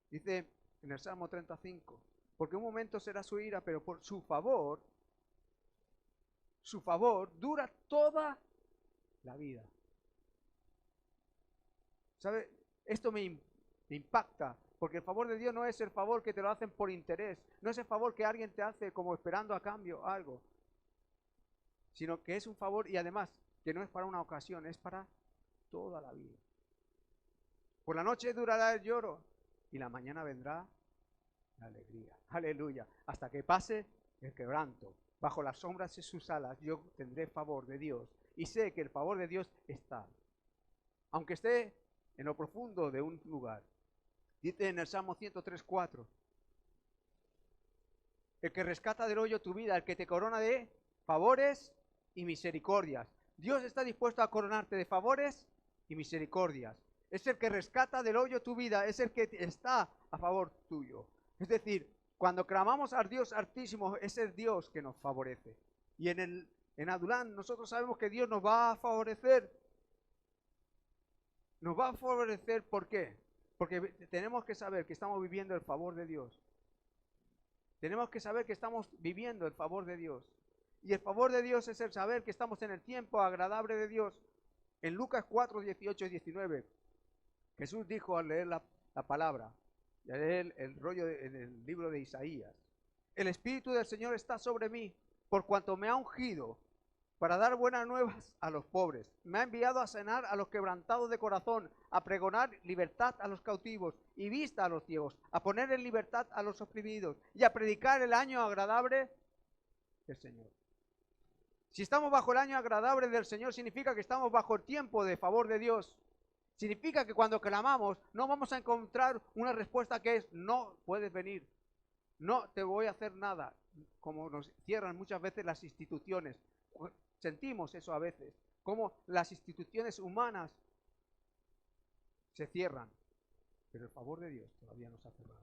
Dice en el Salmo 35, porque un momento será su ira, pero por su favor dura toda la vida. ¿Sabe? Esto me impacta, porque el favor de Dios no es el favor que te lo hacen por interés, no es el favor que alguien te hace como esperando a cambio algo, sino que es un favor y además que no es para una ocasión, es para toda la vida. Por la noche durará el lloro y la mañana vendrá la alegría. Aleluya. Hasta que pase el quebranto. Bajo las sombras de sus alas yo tendré favor de Dios y sé que el favor de Dios está. Aunque esté en lo profundo de un lugar. Dice en el Salmo 103:4, el que rescata del hoyo tu vida, el que te corona de favores y misericordias. Dios está dispuesto a coronarte de favores y misericordias. Es el que rescata del hoyo tu vida, es el que está a favor tuyo. Es decir, Cuando clamamos al Dios Altísimo, es el Dios que nos favorece. Y en Adulán nosotros sabemos que Dios nos va a favorecer. Nos va a favorecer, ¿por qué? Porque tenemos que saber que estamos viviendo el favor de Dios. Tenemos que saber que estamos viviendo el favor de Dios. Y el favor de Dios es el saber que estamos en el tiempo agradable de Dios. En Lucas 4, 18 y 19, Jesús dijo al leer la palabra, y al leer el rollo en el libro de Isaías: el Espíritu del Señor está sobre mí, por cuanto me ha ungido para dar buenas nuevas a los pobres. Me ha enviado a sanar a los quebrantados de corazón, a pregonar libertad a los cautivos y vista a los ciegos, a poner en libertad a los oprimidos y a predicar el año agradable del Señor. Si estamos bajo el año agradable del Señor, significa que estamos bajo el tiempo de favor de Dios. Significa que cuando clamamos no vamos a encontrar una respuesta que es: no puedes venir, no te voy a hacer nada, como nos cierran muchas veces las instituciones. Sentimos eso a veces, como las instituciones humanas se cierran, pero el favor de Dios todavía no se ha cerrado,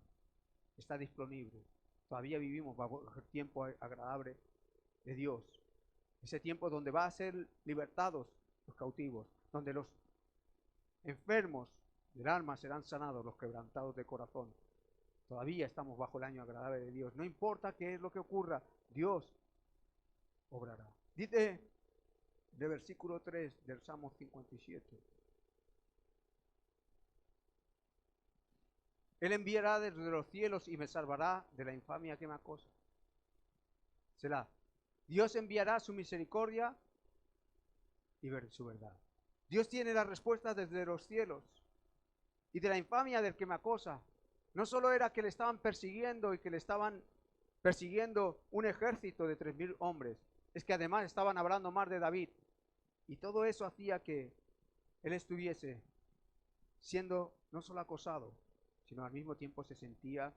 está disponible. Todavía vivimos bajo el tiempo agradable de Dios, ese tiempo donde va a ser libertados los cautivos, donde los enfermos del alma serán sanados, los quebrantados de corazón. Todavía estamos bajo el año agradable de Dios. No importa qué es lo que ocurra, Dios obrará. Dice de versículo 3 del Salmo 57: Él enviará desde los cielos y me salvará de la infamia que me acosa. Será. Dios enviará su misericordia y su verdad. Dios tiene la respuesta desde los cielos. Y de la infamia del que me acosa, no solo era que le estaban persiguiendo y que le estaban persiguiendo un ejército de 3.000 hombres, es que además estaban hablando mal de David. Y todo eso hacía que él estuviese siendo no solo acosado, sino al mismo tiempo se sentía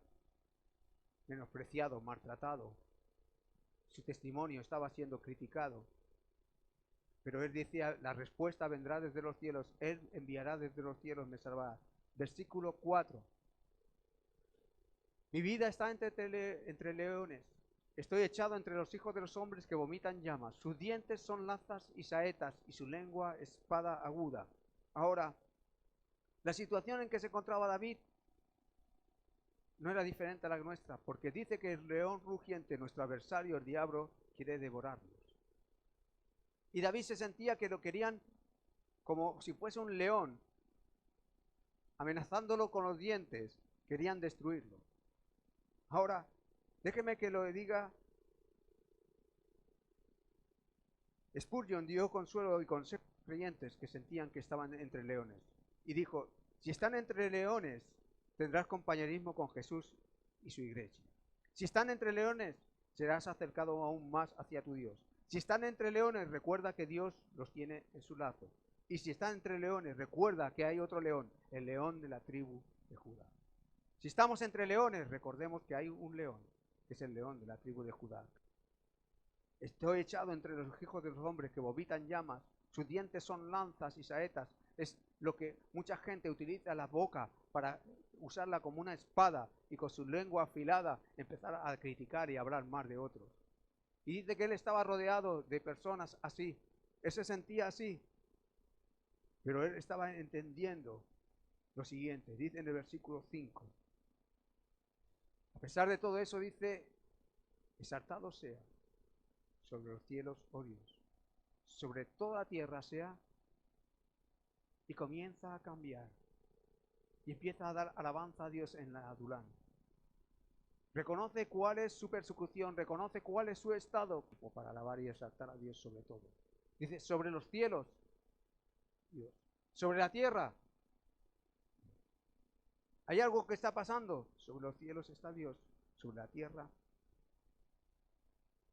menospreciado, maltratado. Su testimonio estaba siendo criticado. Pero él decía: la respuesta vendrá desde los cielos, él enviará desde los cielos, me salvará. Versículo 4: mi vida está entre leones, estoy echado entre los hijos de los hombres que vomitan llamas. Sus dientes son lanzas y saetas, y su lengua espada aguda. Ahora, la situación en que se encontraba David no era diferente a la nuestra, porque dice que el león rugiente, nuestro adversario, el diablo, quiere devorarnos. Y David se sentía que lo querían como si fuese un león, amenazándolo con los dientes, querían destruirlo. Ahora, déjeme que lo diga. Spurgeon dio consuelo y consejo a creyentes que sentían que estaban entre leones. Y dijo: si están entre leones, tendrás compañerismo con Jesús y su iglesia. Si están entre leones, serás acercado aún más hacia tu Dios. Si están entre leones, recuerda que Dios los tiene en su lazo. Y si están entre leones, recuerda que hay otro león, el león de la tribu de Judá. Si estamos entre leones, recordemos que hay un león, que es el león de la tribu de Judá. Estoy echado entre los hijos de los hombres que vomitan llamas, sus dientes son lanzas y saetas. Es lo que mucha gente utiliza la boca para usarla como una espada y con su lengua afilada empezar a criticar y hablar mal de otros. Y dice que él estaba rodeado de personas así, él se sentía así, pero él estaba entendiendo lo siguiente, dice en el versículo 5. A pesar de todo eso dice: exaltado sea sobre los cielos, oh Dios, sobre toda tierra sea. Y comienza a cambiar y empieza a dar alabanza a Dios en la Adulán. Reconoce cuál es su persecución, reconoce cuál es su estado, para alabar y exaltar a Dios sobre todo. Dice: sobre los cielos, Dios. Sobre la tierra, ¿hay algo que está pasando? Sobre los cielos está Dios, sobre la tierra,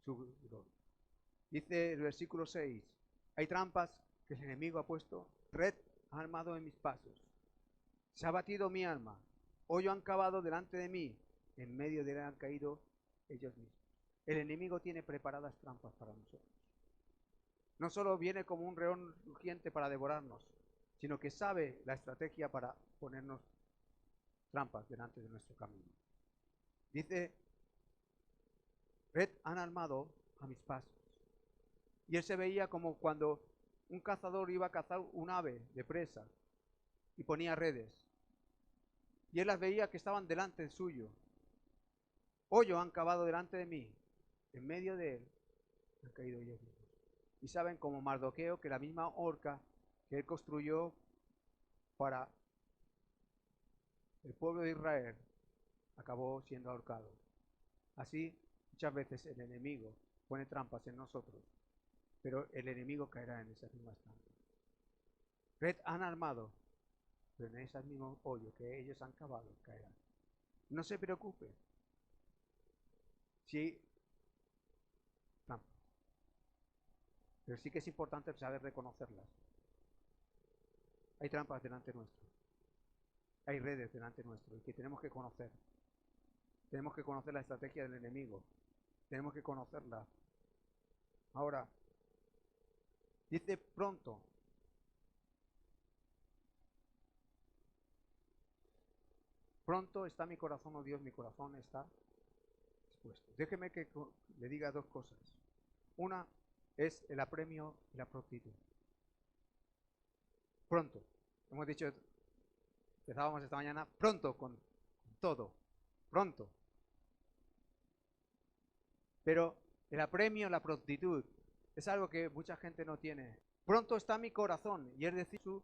su gloria. Dice el versículo 6: hay trampas que el enemigo ha puesto, red ha armado en mis pasos. Se ha batido mi alma, hoyo han cavado delante de mí, en medio de él han caído ellos mismos. El enemigo tiene preparadas trampas para nosotros. No solo viene como un león rugiente para devorarnos, sino que sabe la estrategia para ponernos trampas delante de nuestro camino. Dice Red han armado a mis pasos. Y él se veía como cuando un cazador iba a cazar un ave de presa y ponía redes. Y él las veía que estaban delante suyo. Hoyo han cavado delante de mí. En medio de él han caído ellos mismos. Y saben, como Mardoqueo, que la misma horca que él construyó para el pueblo de Israel acabó siendo ahorcado. Así, muchas veces el enemigo pone trampas en nosotros, pero el enemigo caerá en esas mismas trampas. Red han armado, pero en esas mismos hoyos que ellos han cavado caerán. No se preocupe. Sí, trampas. Pero sí que es importante saber reconocerlas. Hay trampas delante nuestro. Hay redes delante nuestro y que tenemos que conocer. Tenemos que conocer la estrategia del enemigo. Tenemos que conocerla. Ahora, dice pronto. Pronto está mi corazón, oh Dios, mi corazón está dispuesto. Déjeme que le diga dos cosas. Una es el apremio y la prontitud. Pronto. Hemos dicho, empezábamos esta mañana, pronto con todo. Pronto. Pero el apremio, la prontitud, es algo que mucha gente no tiene. Pronto está mi corazón, y es decir, su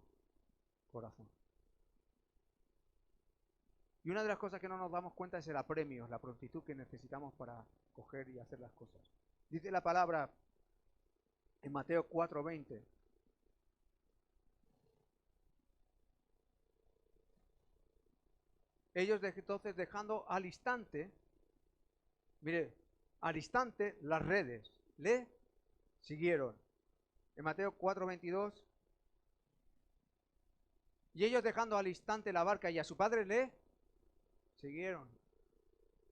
corazón. Y una de las cosas que no nos damos cuenta es el apremio, la prontitud que necesitamos para coger y hacer las cosas. Dice la palabra en Mateo 4:20. Ellos entonces dejando al instante, mire, al instante las redes le siguieron. En Mateo 4:22. Y ellos dejando al instante la barca y a su padre le siguieron.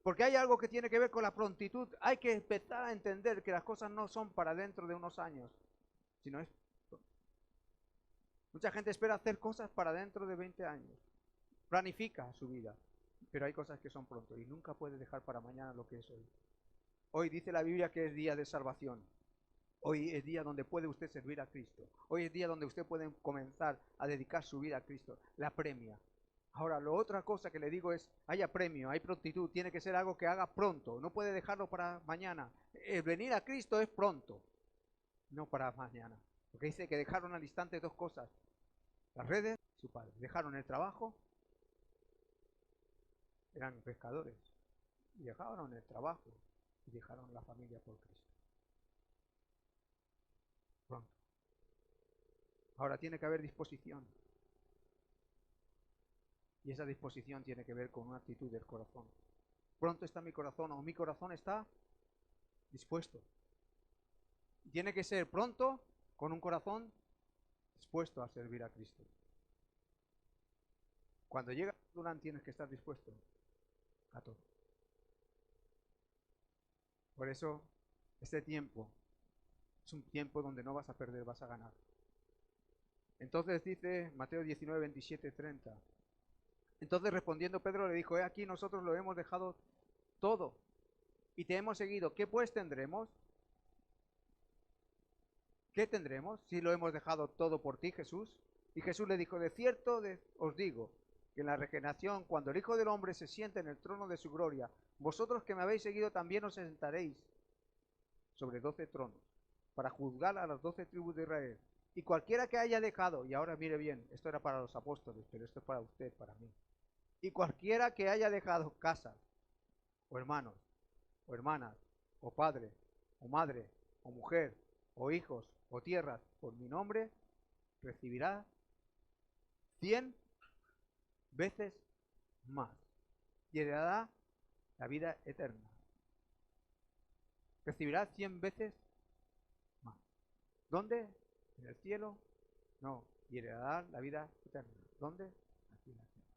Porque hay algo que tiene que ver con la prontitud. Hay que empezar a entender que las cosas no son para dentro de unos años, sino es... Mucha gente espera hacer cosas para dentro de 20 años. Planifica su vida, pero hay cosas que son pronto y nunca puede dejar para mañana lo que es hoy. Hoy dice la Biblia que es día de salvación. Hoy es día donde puede usted servir a Cristo. Hoy es día donde usted puede comenzar a dedicar su vida a Cristo. La premia. Ahora, la otra cosa que le digo es, hay apremio, hay prontitud, tiene que ser algo que haga pronto, no puede dejarlo para mañana. El venir a Cristo es pronto, no para mañana. Porque dice que dejaron al instante dos cosas, las redes y su padre. Dejaron el trabajo, eran pescadores, y dejaron el trabajo y dejaron la familia por Cristo. Pronto. Ahora tiene que haber disposición. Y esa disposición tiene que ver con una actitud del corazón. Pronto está mi corazón, o mi corazón está dispuesto. Y tiene que ser pronto con un corazón dispuesto a servir a Cristo. Cuando llega Durán tienes que estar dispuesto a todo. Por eso este tiempo es un tiempo donde no vas a perder, vas a ganar. Entonces dice Mateo 19, 27, 30. Entonces respondiendo Pedro le dijo, aquí nosotros lo hemos dejado todo y te hemos seguido. ¿Qué pues tendremos? ¿Qué tendremos si lo hemos dejado todo por ti, Jesús? Y Jesús le dijo, de cierto os digo, que en la regeneración, cuando el Hijo del Hombre se siente en el trono de su gloria, vosotros que me habéis seguido también os sentaréis sobre 12 tronos, para juzgar a las 12 tribus de Israel. Y cualquiera que haya dejado, y ahora mire bien, esto era para los apóstoles, pero esto es para usted, para mí. Y cualquiera que haya dejado casa, o hermanos, o hermanas, o padre, o madre, o mujer, o hijos, o tierras, por mi nombre, recibirá 100 veces más y heredará la vida eterna. Recibirá 100 veces más. ¿Dónde? ¿En el cielo? No. Y heredará la vida eterna. ¿Dónde? Aquí en la tierra.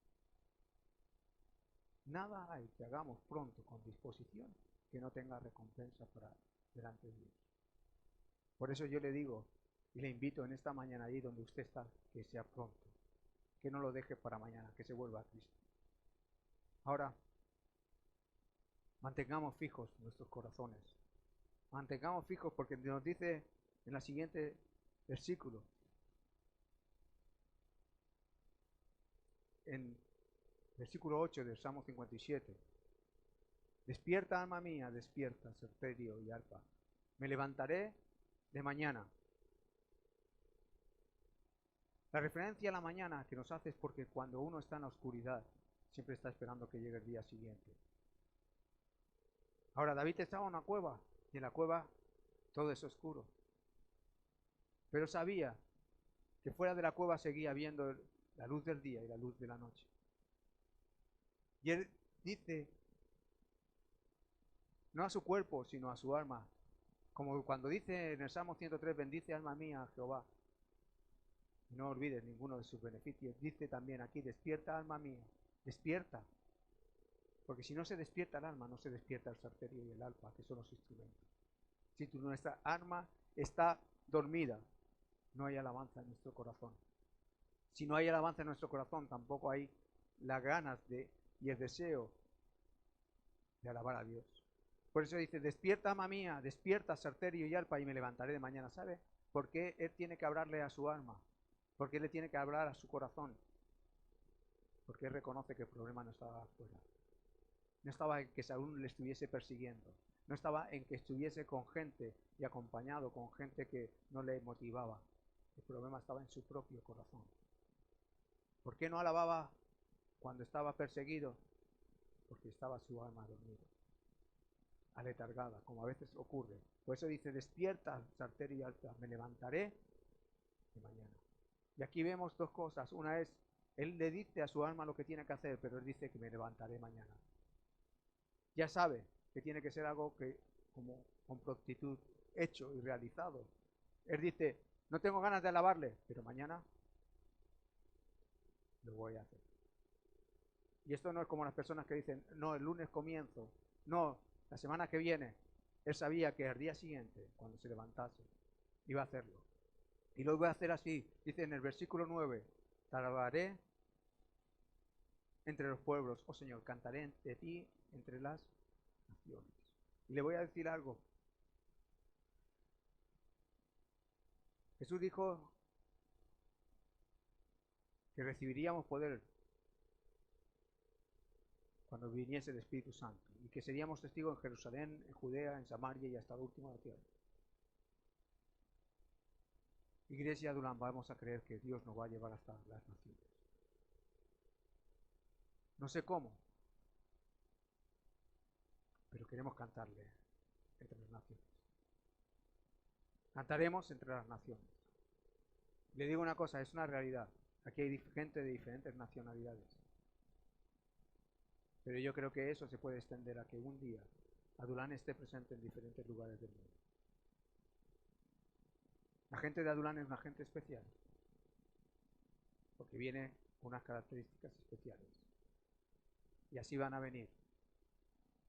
Nada hay que hagamos pronto con disposición que no tenga recompensa para delante de Dios. Por eso yo le digo y le invito en esta mañana ahí donde usted está, que sea pronto, que no lo deje para mañana, que se vuelva a Cristo. Ahora, Mantengamos fijos nuestros corazones. Mantengamos fijos porque nos dice en el siguiente versículo, en versículo 8 del Salmo 57. Despierta, alma mía, despierta, salterio y arpa. Me levantaré de mañana. La referencia a la mañana que nos hace es porque cuando uno está en la oscuridad, siempre está esperando que llegue el día siguiente. Ahora, David estaba en una cueva, y en la cueva todo es oscuro. Pero sabía que fuera de la cueva seguía viendo la luz del día y la luz de la noche. Y él dice, no a su cuerpo, sino a su alma. Como cuando dice en el Salmo 103, bendice alma mía a Jehová. Y no olvides ninguno de sus beneficios. Dice también aquí, despierta alma mía, despierta. Porque si no se despierta el alma, no se despierta el salterio y el arpa, que son los instrumentos. Si nuestra alma está dormida, no hay alabanza en nuestro corazón. Si no hay alabanza en nuestro corazón, tampoco hay las ganas y el deseo de alabar a Dios. Por eso dice, despierta, alma mía, despierta, salterio y arpa, y me levantaré de mañana. ¿Sabe por qué él tiene que hablarle a su alma? ¿Por qué le tiene que hablar a su corazón? Porque él reconoce que el problema no estaba afuera. No estaba en que Saúl le estuviese persiguiendo. No estaba en que estuviese con gente y acompañado con gente que no le motivaba. El problema estaba en su propio corazón. ¿Por qué no alababa cuando estaba perseguido? Porque estaba su alma dormida, aletargada, como a veces ocurre. Por eso dice, despierta, salterio y arpa, me levantaré de mañana. Y aquí vemos dos cosas. Una es, él le dice a su alma lo que tiene que hacer, pero él dice que me levantaré mañana. Ya sabe que tiene que ser algo que, como con prontitud, hecho y realizado. Él dice, no tengo ganas de alabarle, pero mañana lo voy a hacer. Y esto no es como las personas que dicen, no, el lunes comienzo, no, la semana que viene. Él sabía que al día siguiente, cuando se levantase, iba a hacerlo. Y lo iba a hacer así. Dice en el versículo 9, te alabaré entre los pueblos, oh Señor, cantaré de ti entre las naciones. Y le voy a decir algo. Jesús dijo que recibiríamos poder cuando viniese el Espíritu Santo y que seríamos testigos en Jerusalén, en Judea, en Samaria y hasta lo último de la tierra. Iglesia Adulán, vamos a creer que Dios nos va a llevar hasta las naciones. No sé cómo, pero queremos cantarle entre las naciones. Cantaremos entre las naciones. Le digo una cosa, es una realidad. Aquí hay gente de diferentes nacionalidades. Pero yo creo que eso se puede extender a que un día Adulán esté presente en diferentes lugares del mundo. La gente de Adulán es una gente especial, porque viene con unas características especiales. Y así van a venir.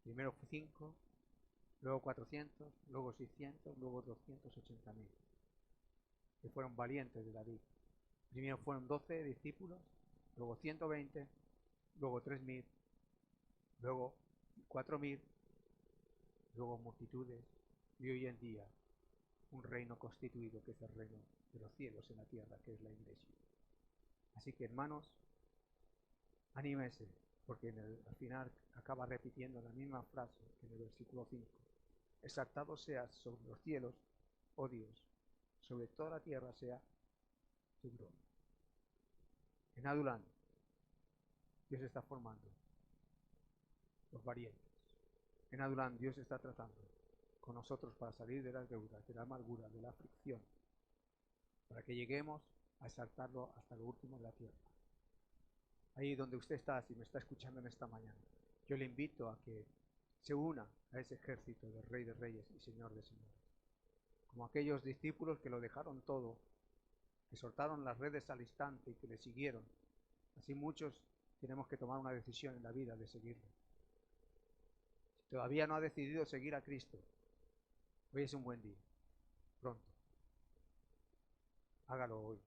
Primero 5, luego 400, luego 600, luego 280.000, que fueron valientes de David. Primero fueron 12 discípulos, luego 120, luego 3.000, luego 4.000, luego multitudes, y hoy en día un reino constituido que es el reino de los cielos en la tierra, que es la Iglesia. Así que, hermanos, anímese, porque al final acaba repitiendo la misma frase que en el versículo 5. Exaltado seas sobre los cielos, oh Dios, sobre toda la tierra sea tu gloria. En Adulán, Dios está formando los valientes. En Adulán, Dios está tratando con nosotros para salir de las deudas, de la amargura, de la aflicción, para que lleguemos a exaltarlo hasta lo último de la tierra. Ahí donde usted está, si me está escuchando en esta mañana, yo le invito a que se una a ese ejército del Rey de Reyes y Señor de Señores. Como aquellos discípulos que lo dejaron todo, que soltaron las redes al instante y que le siguieron. Así muchos tenemos que tomar una decisión en la vida de seguirle. Si todavía no ha decidido seguir a Cristo, hoy es un buen día, pronto. Hágalo hoy,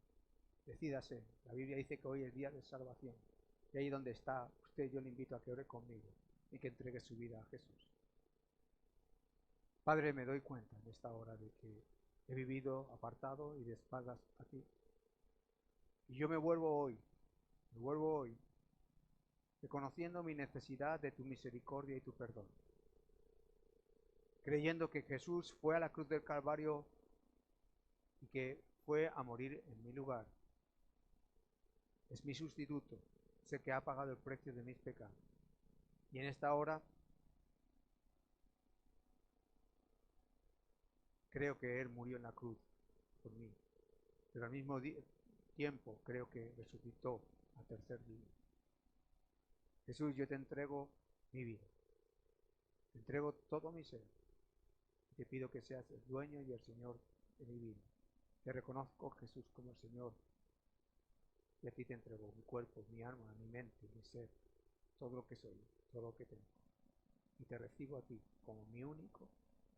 decídase. La Biblia dice que hoy es día de salvación. Y ahí donde está usted, yo le invito a que ore conmigo y que entregue su vida a Jesús. Padre, me doy cuenta en esta hora de que he vivido apartado y de espaldas a ti. Y yo me vuelvo hoy, reconociendo mi necesidad de tu misericordia y tu perdón, creyendo que Jesús fue a la cruz del Calvario y que fue a morir en mi lugar. Es mi sustituto, sé que ha pagado el precio de mis pecados. Y en esta hora creo que Él murió en la cruz por mí, pero al mismo tiempo creo que resucitó al tercer día. Jesús, yo te entrego mi vida, te entrego todo mi ser, te pido que seas el dueño y el Señor de mi vida. Te reconozco, Jesús, como el Señor, y a ti te entrego mi cuerpo, mi alma, mi mente, mi ser, todo lo que soy, todo lo que tengo. Y te recibo a ti como mi único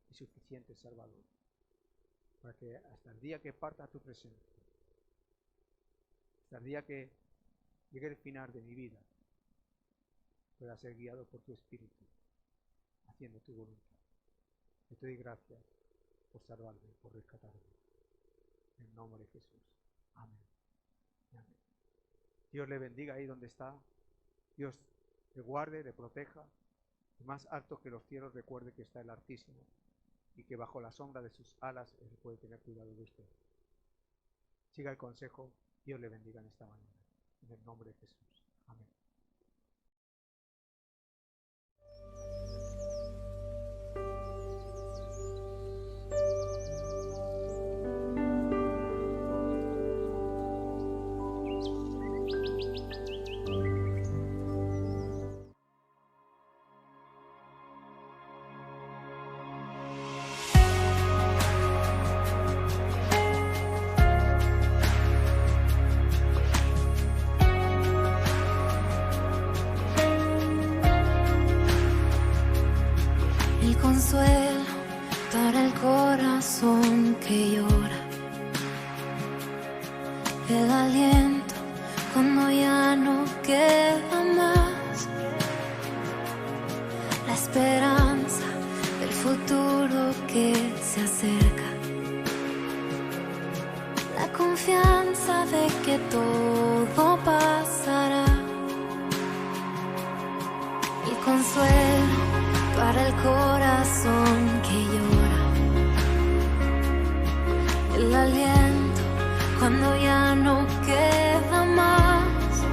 y suficiente Salvador, para que hasta el día que parta a tu presencia, hasta el día que llegue el final de mi vida, pueda ser guiado por tu Espíritu, haciendo tu voluntad. Te doy gracias por salvarme, por rescatarme. En el nombre de Jesús. Amén. Amén. Dios le bendiga ahí donde está. Dios le guarde, le proteja. Y más alto que los cielos, recuerde que está el Altísimo y que bajo la sombra de sus alas Él puede tener cuidado de usted. Siga el consejo. Dios le bendiga en esta mañana. En el nombre de Jesús. Amén. Consuelo para el corazón que llora, el aliento cuando ya no queda más, la esperanza del futuro que se acerca, la confianza de que todo pasará, el consuelo para el corazón que llora, el aliento cuando ya no queda más,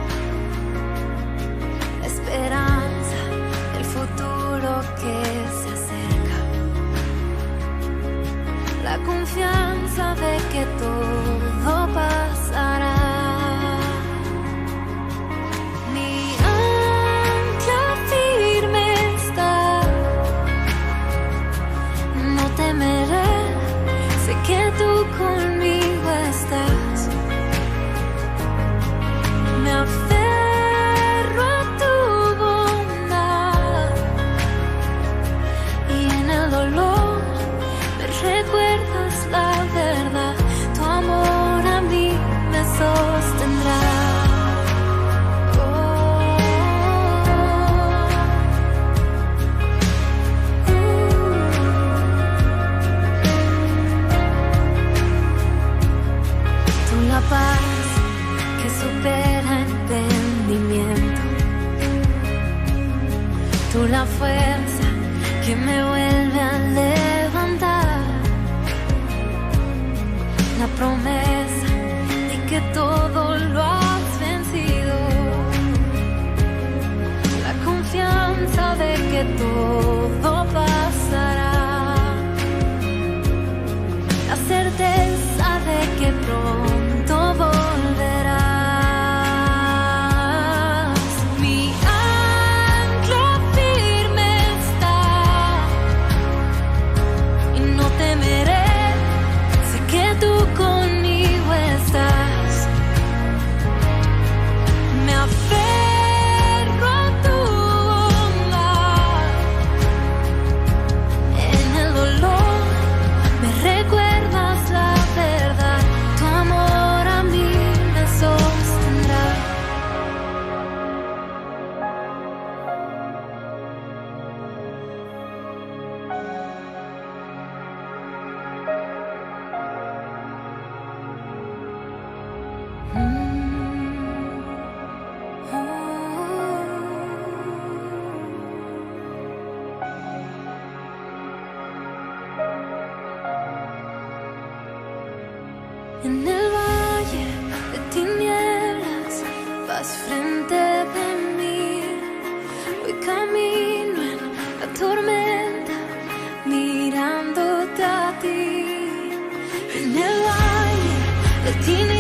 la esperanza del futuro que se acerca, la confianza de que todo pasará. Sé que tú conmigo estás, me aferro a tu bondad y en el dolor me recuerdas la verdad, tu amor a mí me sostendrá. Paz que supera entendimiento, tú la fuerza que me vuelve a levantar, la promesa de que todo lo has vencido, la confianza de que todo pasará, la certeza de que pronto volverás. Mi ancla firme está y no temeré, sé que tú conmigo estás. vas frente de mí. Hoy camino en la tormenta, mirándote a ti. En el valle de tinieblas